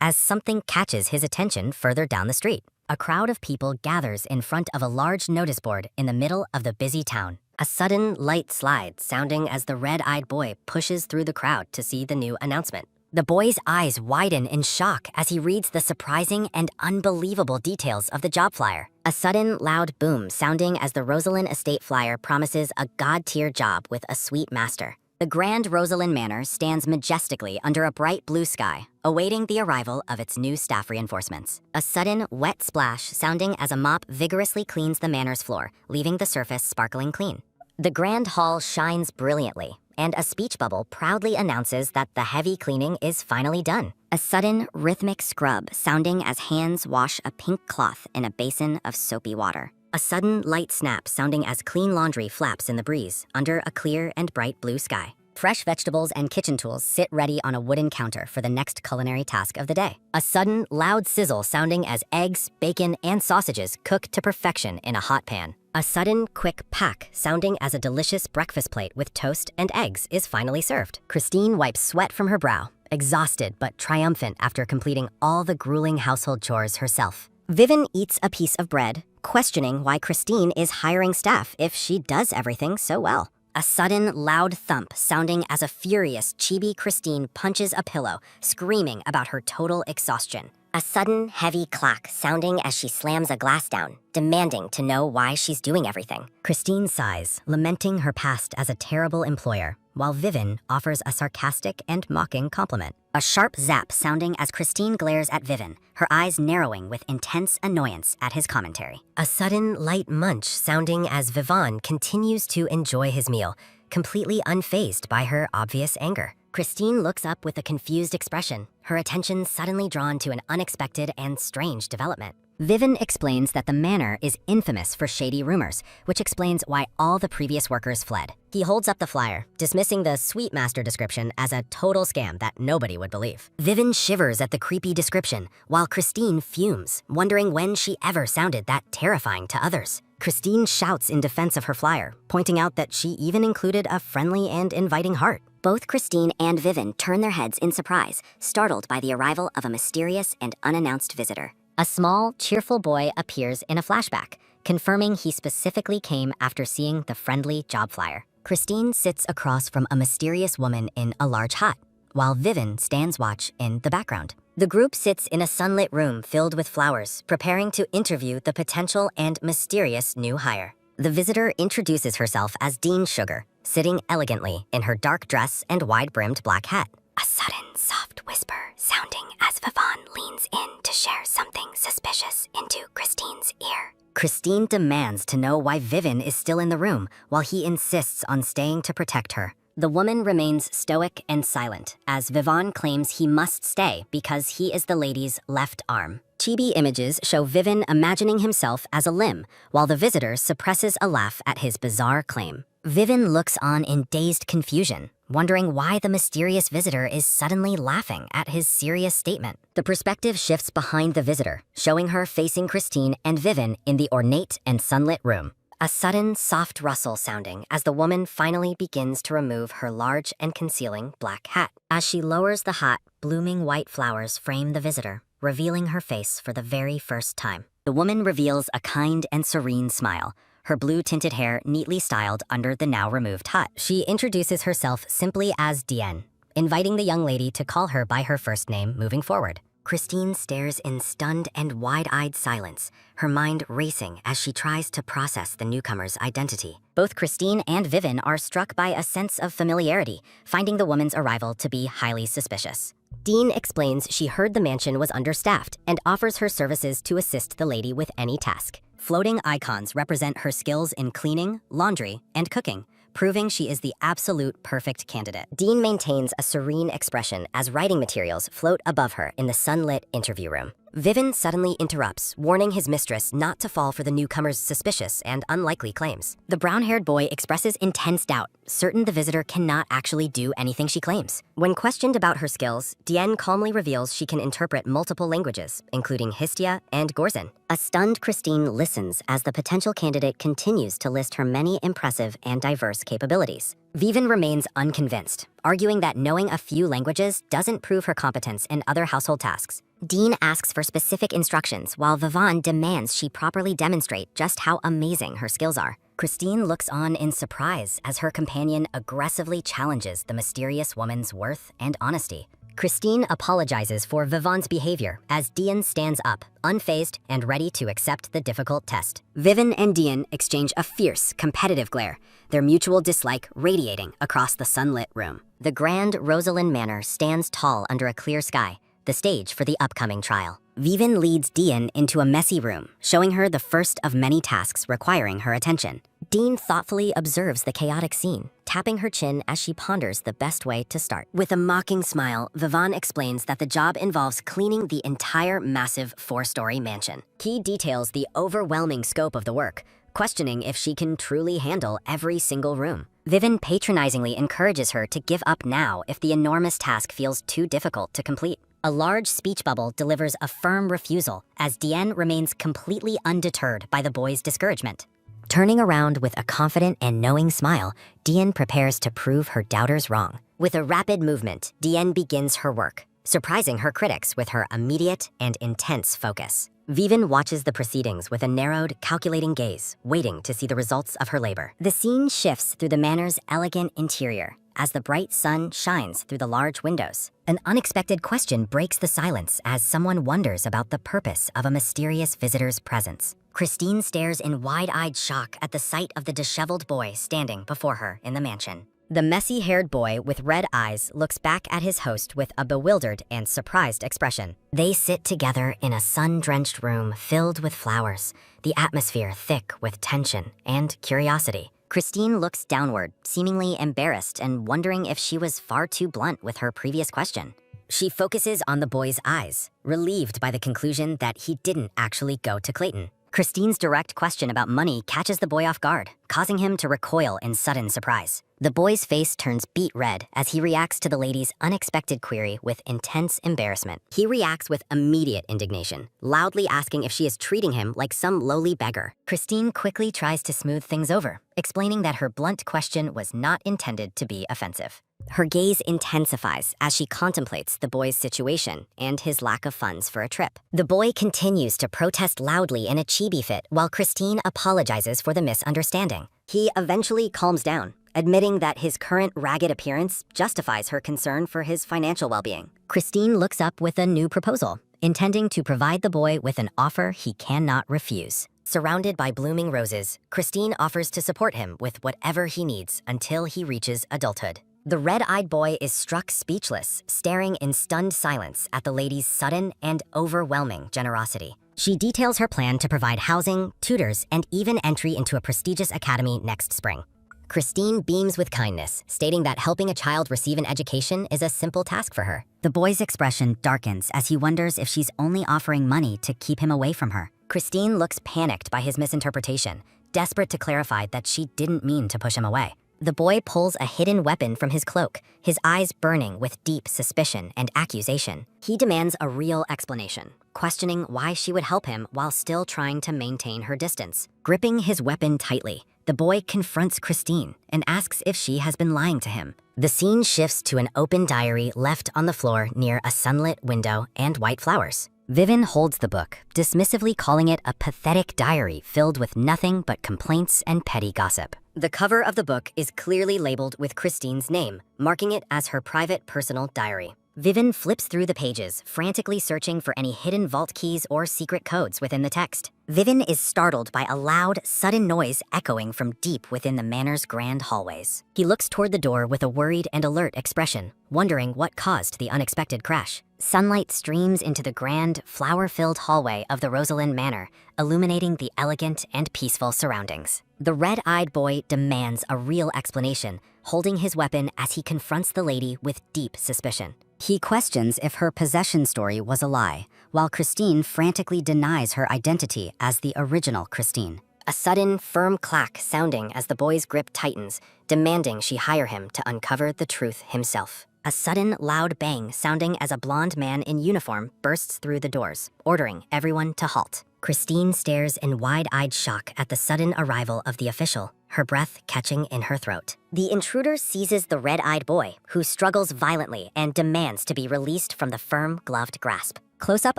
as something catches his attention further down the street. A crowd of people gathers in front of a large notice board in the middle of the busy town. A sudden light slide sounding as the red-eyed boy pushes through the crowd to see the new announcement. The boy's eyes widen in shock as he reads the surprising and unbelievable details of the job flyer. A sudden loud boom sounding as the Rosalind Estate flyer promises a god-tier job with a sweet master. The Grand Rosalind Manor stands majestically under a bright blue sky, awaiting the arrival of its new staff reinforcements. A sudden wet splash sounding as a mop vigorously cleans the manor's floor, leaving the surface sparkling clean. The grand hall shines brilliantly, and a speech bubble proudly announces that the heavy cleaning is finally done. A sudden rhythmic scrub sounding as hands wash a pink cloth in a basin of soapy water. A sudden light snap sounding as clean laundry flaps in the breeze under a clear and bright blue sky. Fresh vegetables and kitchen tools sit ready on a wooden counter for the next culinary task of the day. A sudden loud sizzle sounding as eggs, bacon, and sausages cook to perfection in a hot pan. A sudden quick pack sounding as a delicious breakfast plate with toast and eggs is finally served. Christine wipes sweat from her brow, exhausted but triumphant after completing all the grueling household chores herself. Vivian eats a piece of bread, questioning why Christine is hiring staff if she does everything so well. A sudden loud thump sounding as a furious chibi Christine punches a pillow, screaming about her total exhaustion. A sudden heavy clack sounding as she slams a glass down, demanding to know why she's doing everything. Christine sighs, lamenting her past as a terrible employer, while Vivian offers a sarcastic and mocking compliment. A sharp zap sounding as Christine glares at Vivian, her eyes narrowing with intense annoyance at his commentary. A sudden light munch sounding as Vivon continues to enjoy his meal, completely unfazed by her obvious anger. Christine looks up with a confused expression, her attention suddenly drawn to an unexpected and strange development. Vivian explains that the manor is infamous for shady rumors, which explains why all the previous workers fled. He holds up the flyer, dismissing the sweet master description as a total scam that nobody would believe. Vivian shivers at the creepy description, while Christine fumes, wondering when she ever sounded that terrifying to others. Christine shouts in defense of her flyer, pointing out that she even included a friendly and inviting heart. Both Christine and Vivian turn their heads in surprise, startled by the arrival of a mysterious and unannounced visitor. A small, cheerful boy appears in a flashback, confirming he specifically came after seeing the friendly job flyer. Christine sits across from a mysterious woman in a large hut, while Vivian stands watch in the background. The group sits in a sunlit room filled with flowers, preparing to interview the potential and mysterious new hire. The visitor introduces herself as Dean Sugar, sitting elegantly in her dark dress and wide-brimmed black hat. A sudden, soft whisper sounding as Vivon leans in to share something suspicious into Christine's ear. Christine demands to know why Vivian is still in the room, while he insists on staying to protect her. The woman remains stoic and silent, as Vivon claims he must stay because he is the lady's left arm. Chibi images show Vivian imagining himself as a limb, while the visitor suppresses a laugh at his bizarre claim. Vivian looks on in dazed confusion, wondering why the mysterious visitor is suddenly laughing at his serious statement. The perspective shifts behind the visitor, showing her facing Christine and Vivian in the ornate and sunlit room. A sudden, soft rustle sounding as the woman finally begins to remove her large and concealing black hat. As she lowers the hat, blooming white flowers frame the visitor, revealing her face for the very first time. The woman reveals a kind and serene smile, her blue-tinted hair neatly styled under the now-removed hat. She introduces herself simply as Diane, inviting the young lady to call her by her first name moving forward. Christine stares in stunned and wide-eyed silence, her mind racing as she tries to process the newcomer's identity. Both Christine and Vivian are struck by a sense of familiarity, finding the woman's arrival to be highly suspicious. Dean explains she heard the mansion was understaffed and offers her services to assist the lady with any task. Floating icons represent her skills in cleaning, laundry, and cooking, proving she is the absolute perfect candidate. Dean maintains a serene expression as writing materials float above her in the sunlit interview room. Vivin suddenly interrupts, warning his mistress not to fall for the newcomer's suspicious and unlikely claims. The brown-haired boy expresses intense doubt, certain the visitor cannot actually do anything she claims. When questioned about her skills, Dien calmly reveals she can interpret multiple languages, including Histia and Gorzan. A stunned Christine listens as the potential candidate continues to list her many impressive and diverse capabilities. Vivin remains unconvinced, arguing that knowing a few languages doesn't prove her competence in other household tasks. Dean asks for specific instructions, while Vivin demands she properly demonstrate just how amazing her skills are. Christine looks on in surprise as her companion aggressively challenges the mysterious woman's worth and honesty. Christine apologizes for Vivin's behavior as Dean stands up, unfazed and ready to accept the difficult test. Vivin and Dean exchange a fierce, competitive glare, their mutual dislike radiating across the sunlit room. The Grand Rosalind Manor stands tall under a clear sky, the stage for the upcoming trial. Vivin leads Dean into a messy room, showing her the first of many tasks requiring her attention. Dean thoughtfully observes the chaotic scene, tapping her chin as she ponders the best way to start. With a mocking smile, Vivin explains that the job involves cleaning the entire massive 4-story mansion. He details the overwhelming scope of the work, questioning if she can truly handle every single room. Vivin patronizingly encourages her to give up now if the enormous task feels too difficult to complete. A large speech bubble delivers a firm refusal as Dien remains completely undeterred by the boy's discouragement. Turning around with a confident and knowing smile, Dien prepares to prove her doubters wrong. With a rapid movement, Dien begins her work, surprising her critics with her immediate and intense focus. Vivin watches the proceedings with a narrowed, calculating gaze, waiting to see the results of her labor. The scene shifts through the manor's elegant interior as the bright sun shines through the large windows. An unexpected question breaks the silence as someone wonders about the purpose of a mysterious visitor's presence. Christine stares in wide-eyed shock at the sight of the disheveled boy standing before her in the mansion. The messy-haired boy with red eyes looks back at his host with a bewildered and surprised expression. They sit together in a sun-drenched room filled with flowers, the atmosphere thick with tension and curiosity. Christine looks downward, seemingly embarrassed and wondering if she was far too blunt with her previous question. She focuses on the boy's eyes, relieved by the conclusion that he didn't actually go to Clayton. Christine's direct question about money catches the boy off guard, causing him to recoil in sudden surprise. The boy's face turns beet red as he reacts to the lady's unexpected query with intense embarrassment. He reacts with immediate indignation, loudly asking if she is treating him like some lowly beggar. Christine quickly tries to smooth things over, explaining that her blunt question was not intended to be offensive. Her gaze intensifies as she contemplates the boy's situation and his lack of funds for a trip. The boy continues to protest loudly in a chibi fit while Christine apologizes for the misunderstanding. He eventually calms down, admitting that his current ragged appearance justifies her concern for his financial well-being. Christine looks up with a new proposal, intending to provide the boy with an offer he cannot refuse. Surrounded by blooming roses, Christine offers to support him with whatever he needs until he reaches adulthood. The red-eyed boy is struck speechless, staring in stunned silence at the lady's sudden and overwhelming generosity. She details her plan to provide housing, tutors, and even entry into a prestigious academy next spring. Christine beams with kindness, stating that helping a child receive an education is a simple task for her. The boy's expression darkens as he wonders if she's only offering money to keep him away from her. Christine looks panicked by his misinterpretation, desperate to clarify that she didn't mean to push him away. The boy pulls a hidden weapon from his cloak, his eyes burning with deep suspicion and accusation. He demands a real explanation, questioning why she would help him while still trying to maintain her distance. Gripping his weapon tightly, the boy confronts Christine and asks if she has been lying to him. The scene shifts to an open diary left on the floor near a sunlit window and white flowers. Vivin holds the book, dismissively calling it a pathetic diary filled with nothing but complaints and petty gossip. The cover of the book is clearly labeled with Christine's name, marking it as her private personal diary. Vivin flips through the pages, frantically searching for any hidden vault keys or secret codes within the text. Vivin is startled by a loud, sudden noise echoing from deep within the manor's grand hallways. He looks toward the door with a worried and alert expression, wondering what caused the unexpected crash. Sunlight streams into the grand, flower-filled hallway of the Rosalind Manor, illuminating the elegant and peaceful surroundings. The red-eyed boy demands a real explanation, holding his weapon as he confronts the lady with deep suspicion. He questions if her possession story was a lie, while Christine frantically denies her identity as the original Christine. A sudden, firm clack sounding as the boy's grip tightens, demanding she hire him to uncover the truth himself. A sudden, loud bang sounding as a blonde man in uniform bursts through the doors, ordering everyone to halt. Christine stares in wide-eyed shock at the sudden arrival of the official, her breath catching in her throat. The intruder seizes the red-eyed boy, who struggles violently and demands to be released from the firm, gloved grasp. Close-up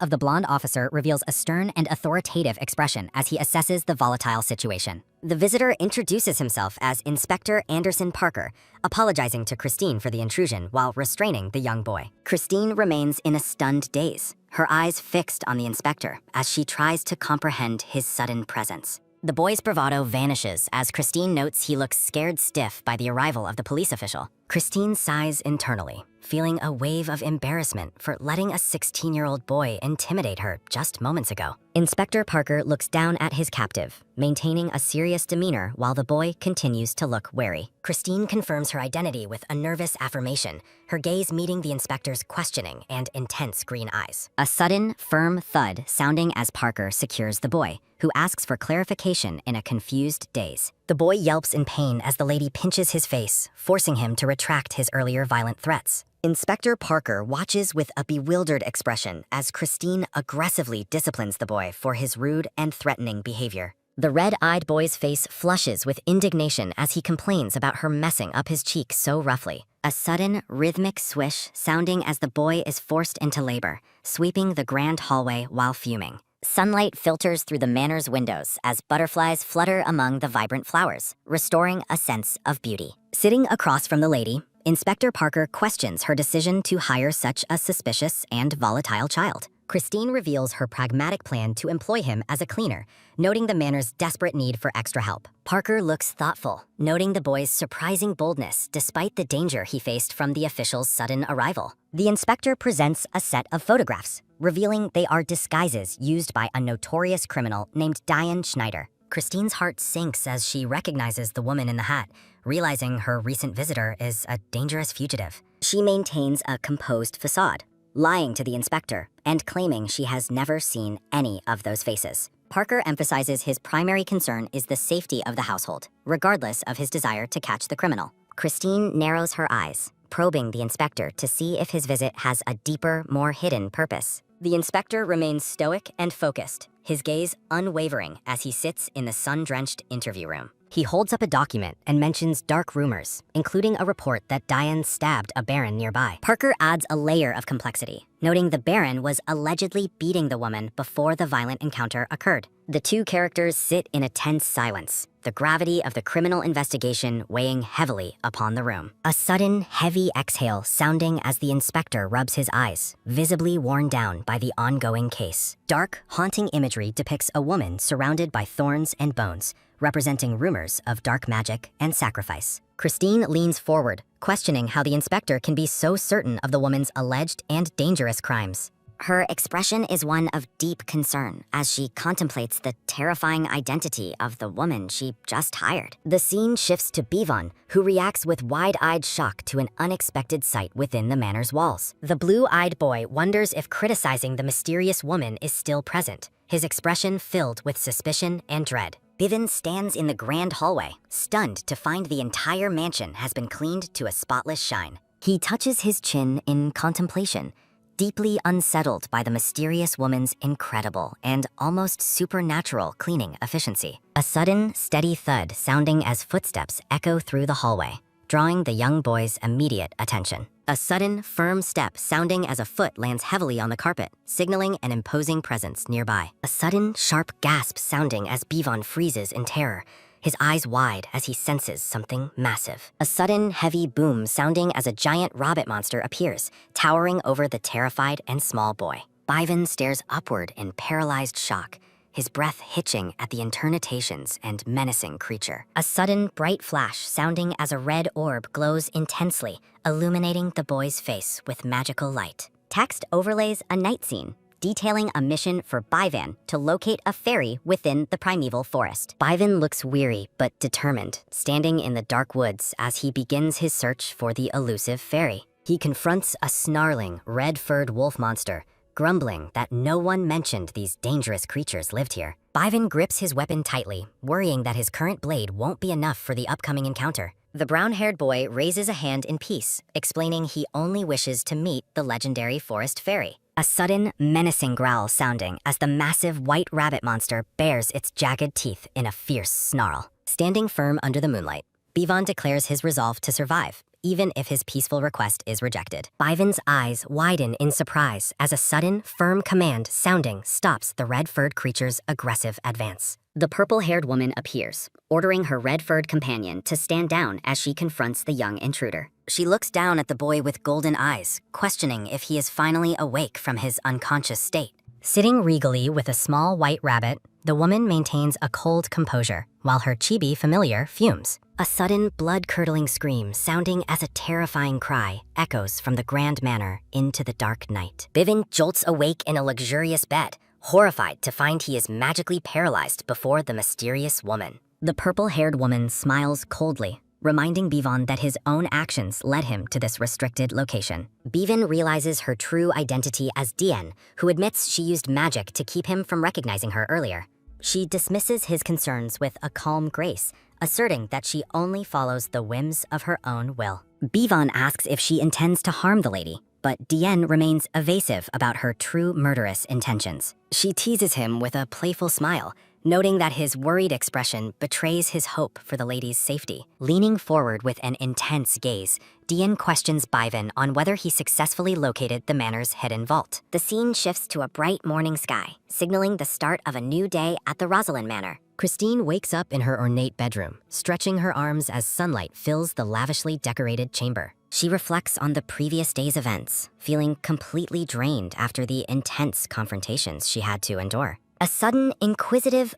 of the blonde officer reveals a stern and authoritative expression as he assesses the volatile situation. The visitor introduces himself as Inspector Anderson Parker, apologizing to Christine for the intrusion while restraining the young boy. Christine remains in a stunned daze, her eyes fixed on the inspector as she tries to comprehend his sudden presence. The boy's bravado vanishes as Christine notes he looks scared stiff by the arrival of the police official. Christine sighs internally, feeling a wave of embarrassment for letting a 16-year-old boy intimidate her just moments ago. Inspector Parker looks down at his captive, maintaining a serious demeanor while the boy continues to look wary. Christine confirms her identity with a nervous affirmation, her gaze meeting the inspector's questioning and intense green eyes. A sudden, firm thud sounding as Parker secures the boy, who asks for clarification in a confused daze. The boy yelps in pain as the lady pinches his face, forcing him to retract his earlier violent threats. Inspector Parker watches with a bewildered expression as Christine aggressively disciplines the boy for his rude and threatening behavior. The red-eyed boy's face flushes with indignation as he complains about her messing up his cheek so roughly. A sudden, rhythmic swish sounding as the boy is forced into labor, sweeping the grand hallway while fuming. Sunlight filters through the manor's windows as butterflies flutter among the vibrant flowers, restoring a sense of beauty. Sitting across from the lady, Inspector Parker questions her decision to hire such a suspicious and volatile child. Christine reveals her pragmatic plan to employ him as a cleaner, noting the manor's desperate need for extra help. Parker looks thoughtful, noting the boy's surprising boldness despite the danger he faced from the official's sudden arrival. The inspector presents a set of photographs, revealing they are disguises used by a notorious criminal named Diane Schneider. Christine's heart sinks as she recognizes the woman in the hat, realizing her recent visitor is a dangerous fugitive. She maintains a composed facade, lying to the inspector and claiming she has never seen any of those faces. Parker emphasizes his primary concern is the safety of the household, regardless of his desire to catch the criminal. Christine narrows her eyes, probing the inspector to see if his visit has a deeper, more hidden purpose. The inspector remains stoic and focused, his gaze unwavering as he sits in the sun-drenched interview room. He holds up a document and mentions dark rumors, including a report that Diane stabbed a baron nearby. Parker adds a layer of complexity, noting the baron was allegedly beating the woman before the violent encounter occurred. The two characters sit in a tense silence, the gravity of the criminal investigation weighing heavily upon the room. A sudden, heavy exhale sounding as the inspector rubs his eyes, visibly worn down by the ongoing case. Dark, haunting imagery depicts a woman surrounded by thorns and bones, representing rumors of dark magic and sacrifice. Christine leans forward, questioning how the inspector can be so certain of the woman's alleged and dangerous crimes. Her expression is one of deep concern as she contemplates the terrifying identity of the woman she just hired. The scene shifts to Bivon, who reacts with wide-eyed shock to an unexpected sight within the manor's walls. The blue-eyed boy wonders if criticizing the mysterious woman is still present, his expression filled with suspicion and dread. Bivin stands in the grand hallway, stunned to find the entire mansion has been cleaned to a spotless shine. He touches his chin in contemplation, deeply unsettled by the mysterious woman's incredible and almost supernatural cleaning efficiency. A sudden, steady thud sounding as footsteps echo through the hallway, drawing the young boy's immediate attention. A sudden, firm step sounding as a foot lands heavily on the carpet, signaling an imposing presence nearby. A sudden, sharp gasp sounding as Bivon freezes in terror, his eyes wide as he senses something massive. A sudden, heavy boom sounding as a giant rabbit monster appears, towering over the terrified and small boy. Bivon stares upward in paralyzed shock, his breath hitching at the intonations and menacing creature. A sudden, bright flash sounding as a red orb glows intensely, illuminating the boy's face with magical light. Text overlays a night scene, detailing a mission for Bivon to locate a fairy within the primeval forest. Bivon looks weary but determined, standing in the dark woods as he begins his search for the elusive fairy. He confronts a snarling, red-furred wolf monster, grumbling that no one mentioned these dangerous creatures lived here. Bivan grips his weapon tightly, worrying that his current blade won't be enough for the upcoming encounter. The brown-haired boy raises a hand in peace, explaining he only wishes to meet the legendary forest fairy. A sudden, menacing growl sounding as the massive white rabbit monster bares its jagged teeth in a fierce snarl. Standing firm under the moonlight, Bivan declares his resolve to survive, even if his peaceful request is rejected. Bivan's eyes widen in surprise as a sudden, firm command sounding stops the red-furred creature's aggressive advance. The purple-haired woman appears, ordering her red-furred companion to stand down as she confronts the young intruder. She looks down at the boy with golden eyes, questioning if he is finally awake from his unconscious state. Sitting regally with a small white rabbit, the woman maintains a cold composure, while her chibi familiar fumes. A sudden, blood-curdling scream sounding as a terrifying cry echoes from the grand manor into the dark night. Bivan jolts awake in a luxurious bed, horrified to find he is magically paralyzed before the mysterious woman. The purple-haired woman smiles coldly, reminding Bivan that his own actions led him to this restricted location. Bivan realizes her true identity as Dien, who admits she used magic to keep him from recognizing her earlier. She dismisses his concerns with a calm grace, asserting that she only follows the whims of her own will. Bivan asks if she intends to harm the lady, but Dien remains evasive about her true murderous intentions. She teases him with a playful smile, noting that his worried expression betrays his hope for the lady's safety. Leaning forward with an intense gaze, Dien questions Bivan on whether he successfully located the manor's hidden vault. The scene shifts to a bright morning sky, signaling the start of a new day at the Rosalind Manor. Christine wakes up in her ornate bedroom, stretching her arms as sunlight fills the lavishly decorated chamber. She reflects on the previous day's events, feeling completely drained after the intense confrontations she had to endure. A sudden, inquisitive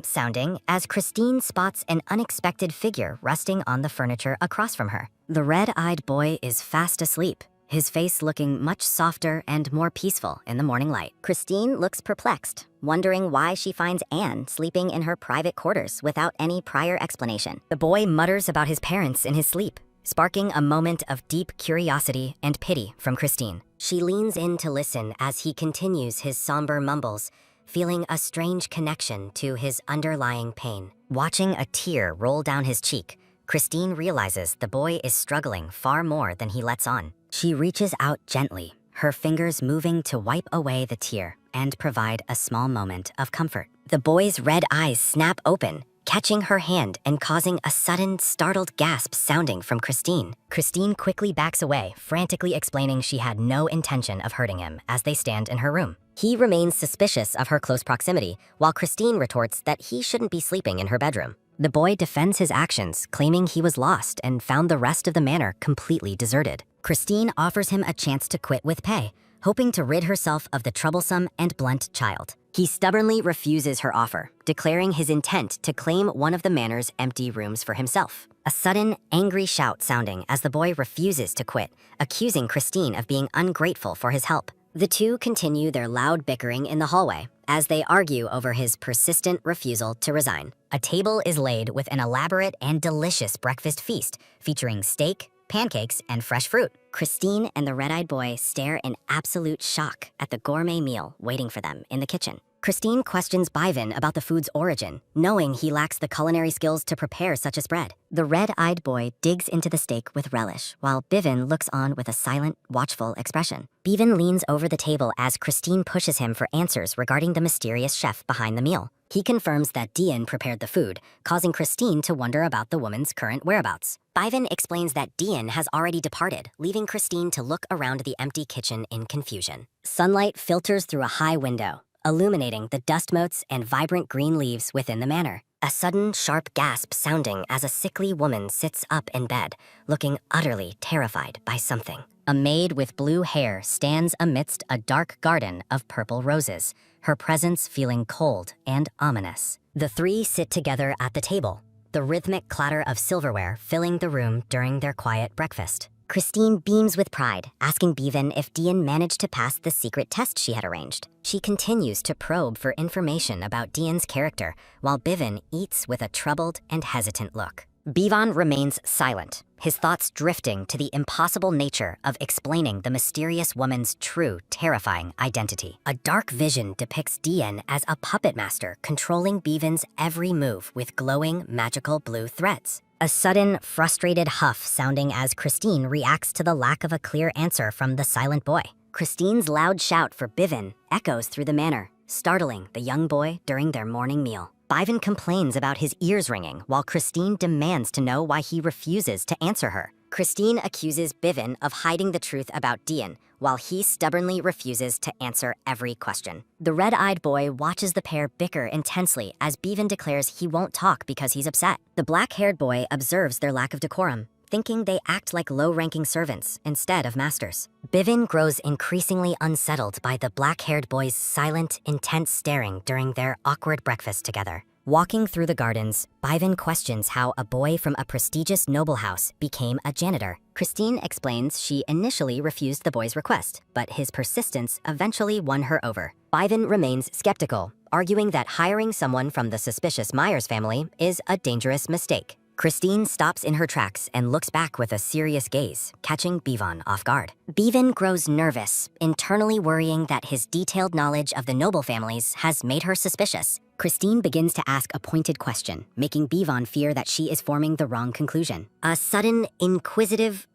sounding as Christine spots an unexpected figure resting on the furniture across from her. The red-eyed boy is fast asleep, his face looking much softer and more peaceful in the morning light. Christine looks perplexed, wondering why she finds Anne sleeping in her private quarters without any prior explanation. The boy mutters about his parents in his sleep, sparking a moment of deep curiosity and pity from Christine. She leans in to listen as he continues his somber mumbles, feeling a strange connection to his underlying pain. Watching a tear roll down his cheek, Christine realizes the boy is struggling far more than he lets on. She reaches out gently, her fingers moving to wipe away the tear and provide a small moment of comfort. The boy's red eyes snap open, catching her hand and causing a sudden, startled gasp sounding from Christine. Christine quickly backs away, frantically explaining she had no intention of hurting him as they stand in her room. He remains suspicious of her close proximity, while Christine retorts that he shouldn't be sleeping in her bedroom. The boy defends his actions, claiming he was lost and found the rest of the manor completely deserted. Christine offers him a chance to quit with pay, hoping to rid herself of the troublesome and blunt child. He stubbornly refuses her offer, declaring his intent to claim one of the manor's empty rooms for himself. A sudden, angry shout sounding as the boy refuses to quit, accusing Christine of being ungrateful for his help. The two continue their loud bickering in the hallway as they argue over his persistent refusal to resign. A table is laid with an elaborate and delicious breakfast feast featuring steak, pancakes, and fresh fruit. Christine and the red-eyed boy stare in absolute shock at the gourmet meal waiting for them in the kitchen. Christine questions Bivan about the food's origin, knowing he lacks the culinary skills to prepare such a spread. The red-eyed boy digs into the steak with relish, while Bivan looks on with a silent, watchful expression. Bivan leans over the table as Christine pushes him for answers regarding the mysterious chef behind the meal. He confirms that Dien prepared the food, causing Christine to wonder about the woman's current whereabouts. Bivan explains that Dien has already departed, leaving Christine to look around the empty kitchen in confusion. Sunlight filters through a high window, illuminating the dust motes and vibrant green leaves within the manor. A sudden, sharp gasp sounding as a sickly woman sits up in bed, looking utterly terrified by something. A maid with blue hair stands amidst a dark garden of purple roses, her presence feeling cold and ominous. The three sit together at the table, the rhythmic clatter of silverware filling the room during their quiet breakfast. Christine beams with pride, asking Bivan if Dien managed to pass the secret test she had arranged. She continues to probe for information about Dien's character, while Bivan eats with a troubled and hesitant look. Bivan remains silent, his thoughts drifting to the impossible nature of explaining the mysterious woman's true, terrifying identity. A dark vision depicts Dian as a puppet master controlling Bivan's every move with glowing, magical blue threads. A sudden, frustrated huff sounding as Christine reacts to the lack of a clear answer from the silent boy. Christine's loud shout for Bivan echoes through the manor, startling the young boy during their morning meal. Bivan complains about his ears ringing while Christine demands to know why he refuses to answer her. Christine accuses Bivan of hiding the truth about Dian, while he stubbornly refuses to answer every question. The red-eyed boy watches the pair bicker intensely as Bivan declares he won't talk because he's upset. The black-haired boy observes their lack of decorum, thinking they act like low-ranking servants instead of masters. Bivan grows increasingly unsettled by the black-haired boy's silent, intense staring during their awkward breakfast together. Walking through the gardens, Bivan questions how a boy from a prestigious noble house became a janitor. Christine explains she initially refused the boy's request, but his persistence eventually won her over. Bivan remains skeptical, arguing that hiring someone from the suspicious Myers family is a dangerous mistake. Christine stops in her tracks and looks back with a serious gaze, catching Bivan off guard. Bivan grows nervous, internally worrying that his detailed knowledge of the noble families has made her suspicious. Christine begins to ask a pointed question, making Bivan fear that she is forming the wrong conclusion. A sudden, inquisitive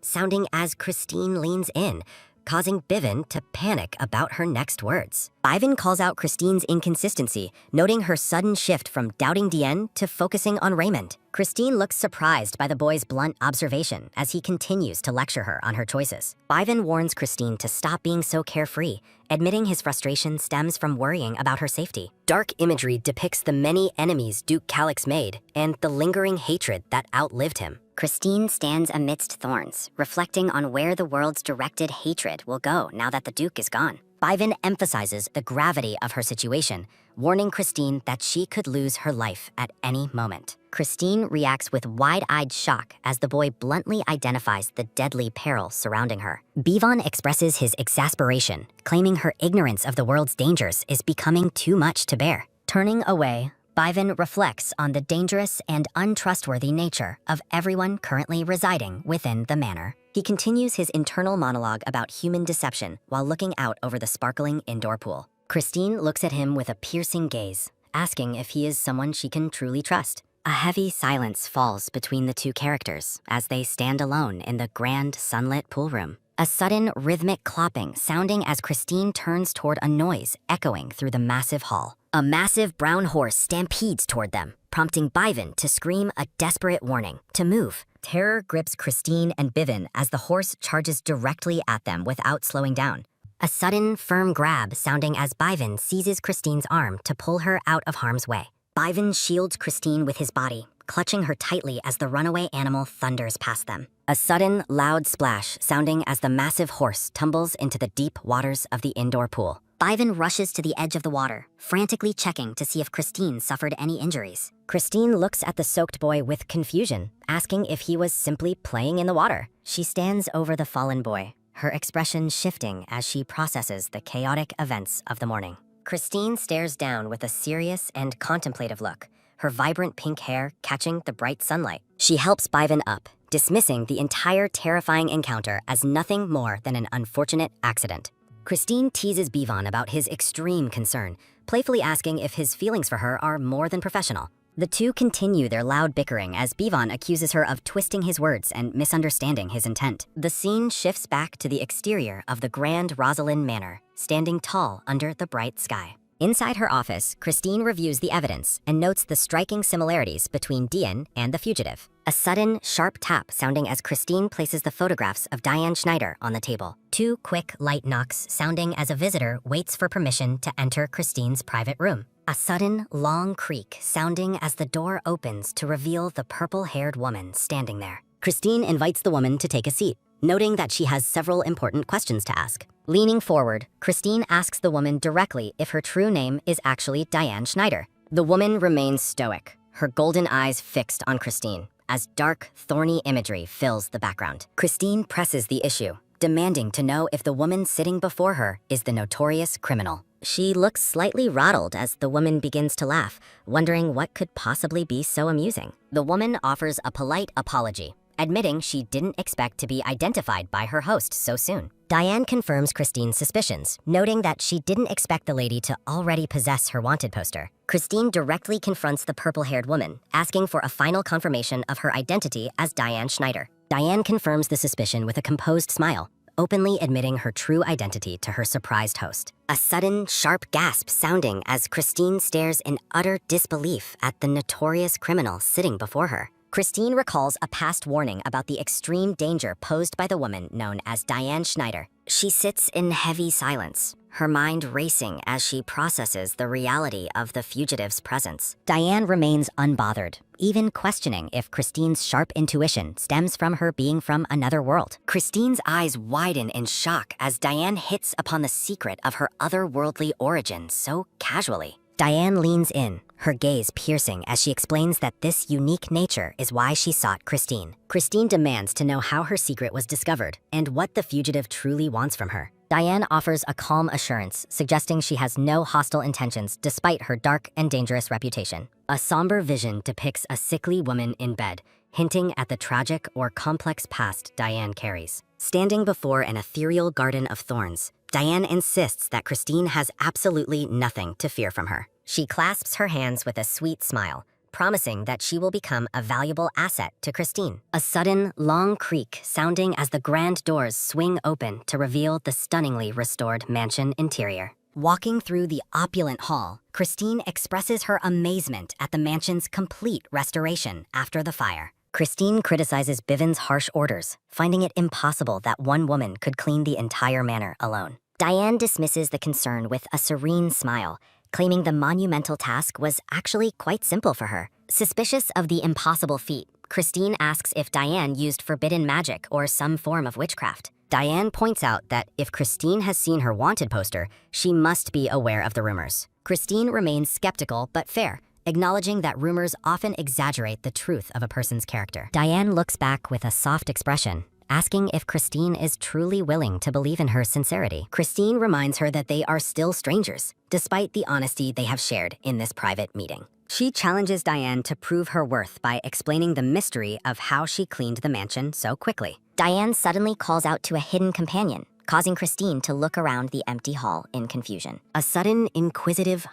sounding as Christine leans in, causing Bivan to panic about her next words. Bivan calls out Christine's inconsistency, noting her sudden shift from doubting Dian to focusing on Raymond. Christine looks surprised by the boy's blunt observation as he continues to lecture her on her choices. Bivan warns Christine to stop being so carefree, admitting his frustration stems from worrying about her safety. Dark imagery depicts the many enemies Duke Calix made and the lingering hatred that outlived him. Christine stands amidst thorns, reflecting on where the world's directed hatred will go now that the Duke is gone. Bivan emphasizes the gravity of her situation, warning Christine that she could lose her life at any moment. Christine reacts with wide-eyed shock as the boy bluntly identifies the deadly peril surrounding her. Bivan expresses his exasperation, claiming her ignorance of the world's dangers is becoming too much to bear. Turning away, Bivan reflects on the dangerous and untrustworthy nature of everyone currently residing within the manor. He continues his internal monologue about human deception while looking out over the sparkling indoor pool. Christine looks at him with a piercing gaze, asking if he is someone she can truly trust. A heavy silence falls between the two characters as they stand alone in the grand sunlit pool room. A sudden rhythmic clopping sounding as Christine turns toward a noise echoing through the massive hall. A massive brown horse stampedes toward them, prompting Bivan to scream a desperate warning to move. Terror grips Christine and Bivan as the horse charges directly at them without slowing down. A sudden, firm grab sounding as Bivan seizes Christine's arm to pull her out of harm's way. Bivan shields Christine with his body, clutching her tightly as the runaway animal thunders past them. A sudden, loud splash sounding as the massive horse tumbles into the deep waters of the indoor pool. Bivan rushes to the edge of the water, frantically checking to see if Christine suffered any injuries. Christine looks at the soaked boy with confusion, asking if he was simply playing in the water. She stands over the fallen boy, her expression shifting as she processes the chaotic events of the morning. Christine stares down with a serious and contemplative look, her vibrant pink hair catching the bright sunlight. She helps Bivan up, dismissing the entire terrifying encounter as nothing more than an unfortunate accident. Christine teases Bivan about his extreme concern, playfully asking if his feelings for her are more than professional. The two continue their loud bickering as Bivan accuses her of twisting his words and misunderstanding his intent. The scene shifts back to the exterior of the Grand Rosalind Manor, standing tall under the bright sky. Inside her office, Christine reviews the evidence and notes the striking similarities between Dian and the fugitive. A sudden, sharp tap sounding as Christine places the photographs of Diane Schneider on the table. Two quick, light knocks sounding as a visitor waits for permission to enter Christine's private room. A sudden, long creak sounding as the door opens to reveal the purple-haired woman standing there. Christine invites the woman to take a seat, noting that she has several important questions to ask. Leaning forward, Christine asks the woman directly if her true name is actually Diane Schneider. The woman remains stoic, her golden eyes fixed on Christine, as dark, thorny imagery fills the background. Christine presses the issue, demanding to know if the woman sitting before her is the notorious criminal. She looks slightly rattled as the woman begins to laugh, wondering what could possibly be so amusing. The woman offers a polite apology, admitting she didn't expect to be identified by her host so soon. Diane confirms Christine's suspicions, noting that she didn't expect the lady to already possess her wanted poster. Christine directly confronts the purple-haired woman, asking for a final confirmation of her identity as Diane Schneider. Diane confirms the suspicion with a composed smile, openly admitting her true identity to her surprised host. A sudden, sharp gasp sounding as Christine stares in utter disbelief at the notorious criminal sitting before her. Christine recalls a past warning about the extreme danger posed by the woman known as Diane Schneider. She sits in heavy silence, her mind racing as she processes the reality of the fugitive's presence. Diane remains unbothered, even questioning if Christine's sharp intuition stems from her being from another world. Christine's eyes widen in shock as Diane hits upon the secret of her otherworldly origin so casually. Diane leans in, her gaze piercing as she explains that this unique nature is why she sought Christine. Christine demands to know how her secret was discovered and what the fugitive truly wants from her. Diane offers a calm assurance, suggesting she has no hostile intentions despite her dark and dangerous reputation. A somber vision depicts a sickly woman in bed, hinting at the tragic or complex past Diane carries. Standing before an ethereal garden of thorns, Diane insists that Christine has absolutely nothing to fear from her. She clasps her hands with a sweet smile, promising that she will become a valuable asset to Christine. A sudden, long creak sounding as the grand doors swing open to reveal the stunningly restored mansion interior. Walking through the opulent hall, Christine expresses her amazement at the mansion's complete restoration after the fire. Christine criticizes Bivens' harsh orders, finding it impossible that one woman could clean the entire manor alone. Diane dismisses the concern with a serene smile, claiming the monumental task was actually quite simple for her. Suspicious of the impossible feat, Christine asks if Diane used forbidden magic or some form of witchcraft. Diane points out that if Christine has seen her wanted poster, she must be aware of the rumors. Christine remains skeptical but fair, acknowledging that rumors often exaggerate the truth of a person's character. Diane looks back with a soft expression, asking if Christine is truly willing to believe in her sincerity. Christine reminds her that they are still strangers, despite the honesty they have shared in this private meeting. She challenges Diane to prove her worth by explaining the mystery of how she cleaned the mansion so quickly. Diane suddenly calls out to a hidden companion, causing Christine to look around the empty hall in confusion. A sudden, inquisitive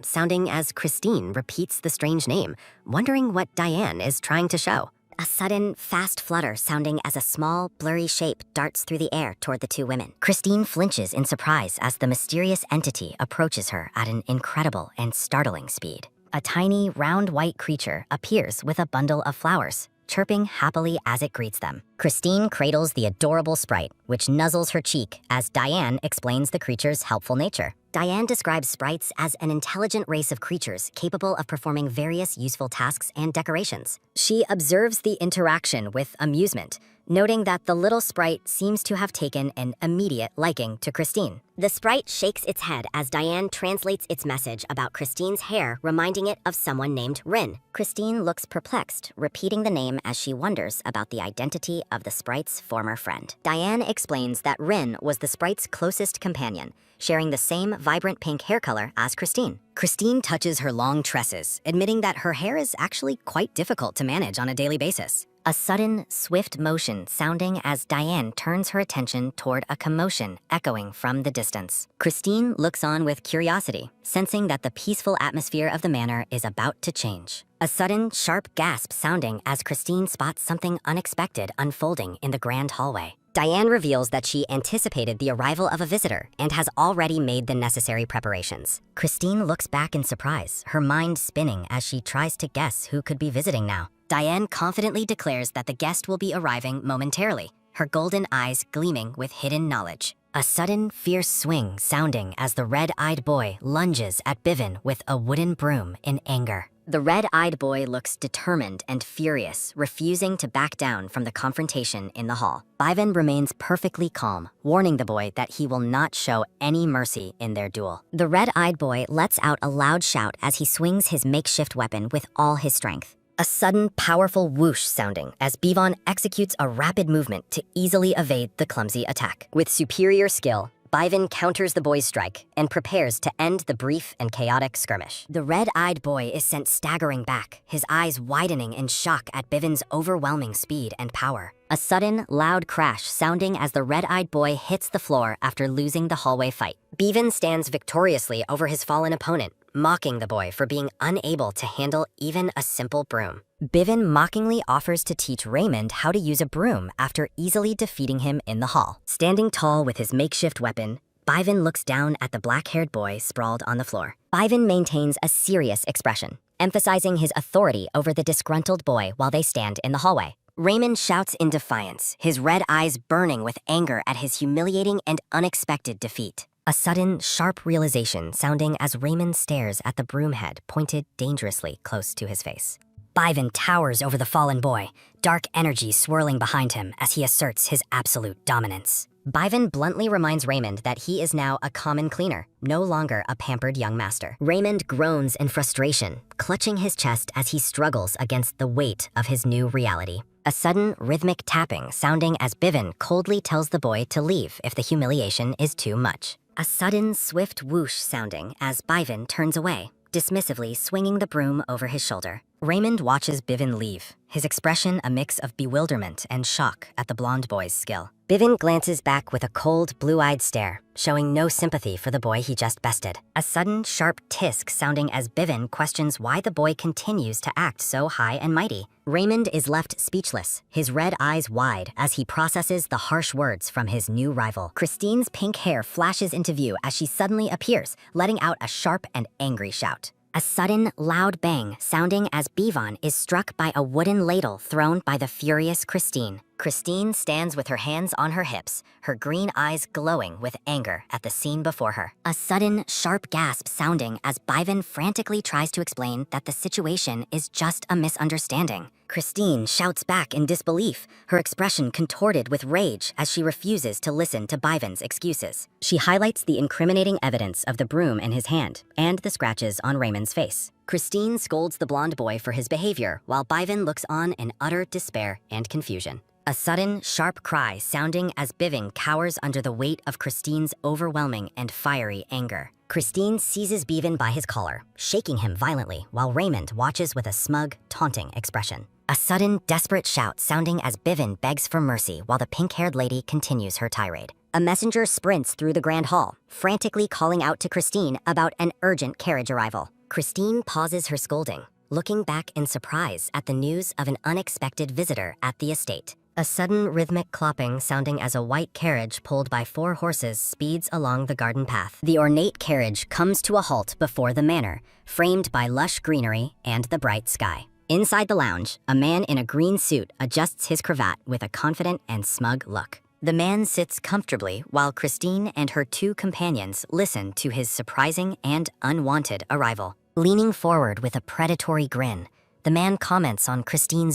sounding as Christine repeats the strange name, wondering what Diane is trying to show. A sudden, fast flutter sounding as a small, blurry shape darts through the air toward the two women. Christine flinches in surprise as the mysterious entity approaches her at an incredible and startling speed. A tiny, round white creature appears with a bundle of flowers, chirping happily as it greets them. Christine cradles the adorable sprite, which nuzzles her cheek as Diane explains the creature's helpful nature. Diane describes sprites as an intelligent race of creatures capable of performing various useful tasks and decorations. She observes the interaction with amusement, noting that the little sprite seems to have taken an immediate liking to Christine. The sprite shakes its head as Diane translates its message about Christine's hair, reminding it of someone named Rin. Christine looks perplexed, repeating the name as she wonders about the identity of the sprite's former friend. Diane explains that Rin was the sprite's closest companion, sharing the same vibrant pink hair color as Christine. Christine touches her long tresses, admitting that her hair is actually quite difficult to manage on a daily basis. A sudden, swift motion sounding as Diane turns her attention toward a commotion echoing from the distance. Christine looks on with curiosity, sensing that the peaceful atmosphere of the manor is about to change. A sudden, sharp gasp sounding as Christine spots something unexpected unfolding in the grand hallway. Diane reveals that she anticipated the arrival of a visitor and has already made the necessary preparations. Christine looks back in surprise, her mind spinning as she tries to guess who could be visiting now. Diane confidently declares that the guest will be arriving momentarily, her golden eyes gleaming with hidden knowledge. A sudden, fierce swing sounding as the red-eyed boy lunges at Bivin with a wooden broom in anger. The red-eyed boy looks determined and furious, refusing to back down from the confrontation in the hall. Bivin remains perfectly calm, warning the boy that he will not show any mercy in their duel. The red-eyed boy lets out a loud shout as he swings his makeshift weapon with all his strength. A sudden, powerful whoosh sounding as Bivon executes a rapid movement to easily evade the clumsy attack. With superior skill, Byven counters the boy's strike and prepares to end the brief and chaotic skirmish. The red-eyed boy is sent staggering back, his eyes widening in shock at Byven's overwhelming speed and power. A sudden, loud crash sounding as the red-eyed boy hits the floor after losing the hallway fight. Byven stands victoriously over his fallen opponent, mocking the boy for being unable to handle even a simple broom. Byven mockingly offers to teach Raymond how to use a broom after easily defeating him in the hall. Standing tall with his makeshift weapon, Byven looks down at the black-haired boy sprawled on the floor. Byven maintains a serious expression, emphasizing his authority over the disgruntled boy while they stand in the hallway. Raymond shouts in defiance, his red eyes burning with anger at his humiliating and unexpected defeat. A sudden, sharp realization sounding as Raymond stares at the broom head pointed dangerously close to his face. Byven towers over the fallen boy, dark energy swirling behind him as he asserts his absolute dominance. Byven bluntly reminds Raymond that he is now a common cleaner, no longer a pampered young master. Raymond groans in frustration, clutching his chest as he struggles against the weight of his new reality. A sudden, rhythmic tapping sounding as Byven coldly tells the boy to leave if the humiliation is too much. A sudden, swift whoosh sounding as Byven turns away, dismissively swinging the broom over his shoulder. Raymond watches Byven leave, his expression a mix of bewilderment and shock at the blonde boy's skill. Byven glances back with a cold, blue-eyed stare, showing no sympathy for the boy he just bested. A sudden, sharp tisk sounding as Byven questions why the boy continues to act so high and mighty. Raymond is left speechless, his red eyes wide as he processes the harsh words from his new rival. Christine's pink hair flashes into view as she suddenly appears, letting out a sharp and angry shout. A sudden, loud bang sounding as Byven is struck by a wooden ladle thrown by the furious Christine. Christine stands with her hands on her hips, her green eyes glowing with anger at the scene before her. A sudden, sharp gasp sounding as Byven frantically tries to explain that the situation is just a misunderstanding. Christine shouts back in disbelief, her expression contorted with rage as she refuses to listen to Byven's excuses. She highlights the incriminating evidence of the broom in his hand and the scratches on Raymond's face. Christine scolds the blonde boy for his behavior while Byven looks on in utter despair and confusion. A sudden, sharp cry sounding as Byven cowers under the weight of Christine's overwhelming and fiery anger. Christine seizes Byven by his collar, shaking him violently while Raymond watches with a smug, taunting expression. A sudden, desperate shout sounding as Byven begs for mercy while the pink-haired lady continues her tirade. A messenger sprints through the grand hall, frantically calling out to Christine about an urgent carriage arrival. Christine pauses her scolding, looking back in surprise at the news of an unexpected visitor at the estate. A sudden rhythmic clopping sounding as a white carriage pulled by 4 horses speeds along the garden path. The ornate carriage comes to a halt before the manor, framed by lush greenery and the bright sky. Inside the lounge, a man in a green suit adjusts his cravat with a confident and smug look. The man sits comfortably while Christine and her 2 companions listen to his surprising and unwanted arrival. Leaning forward with a predatory grin, the man comments on Christine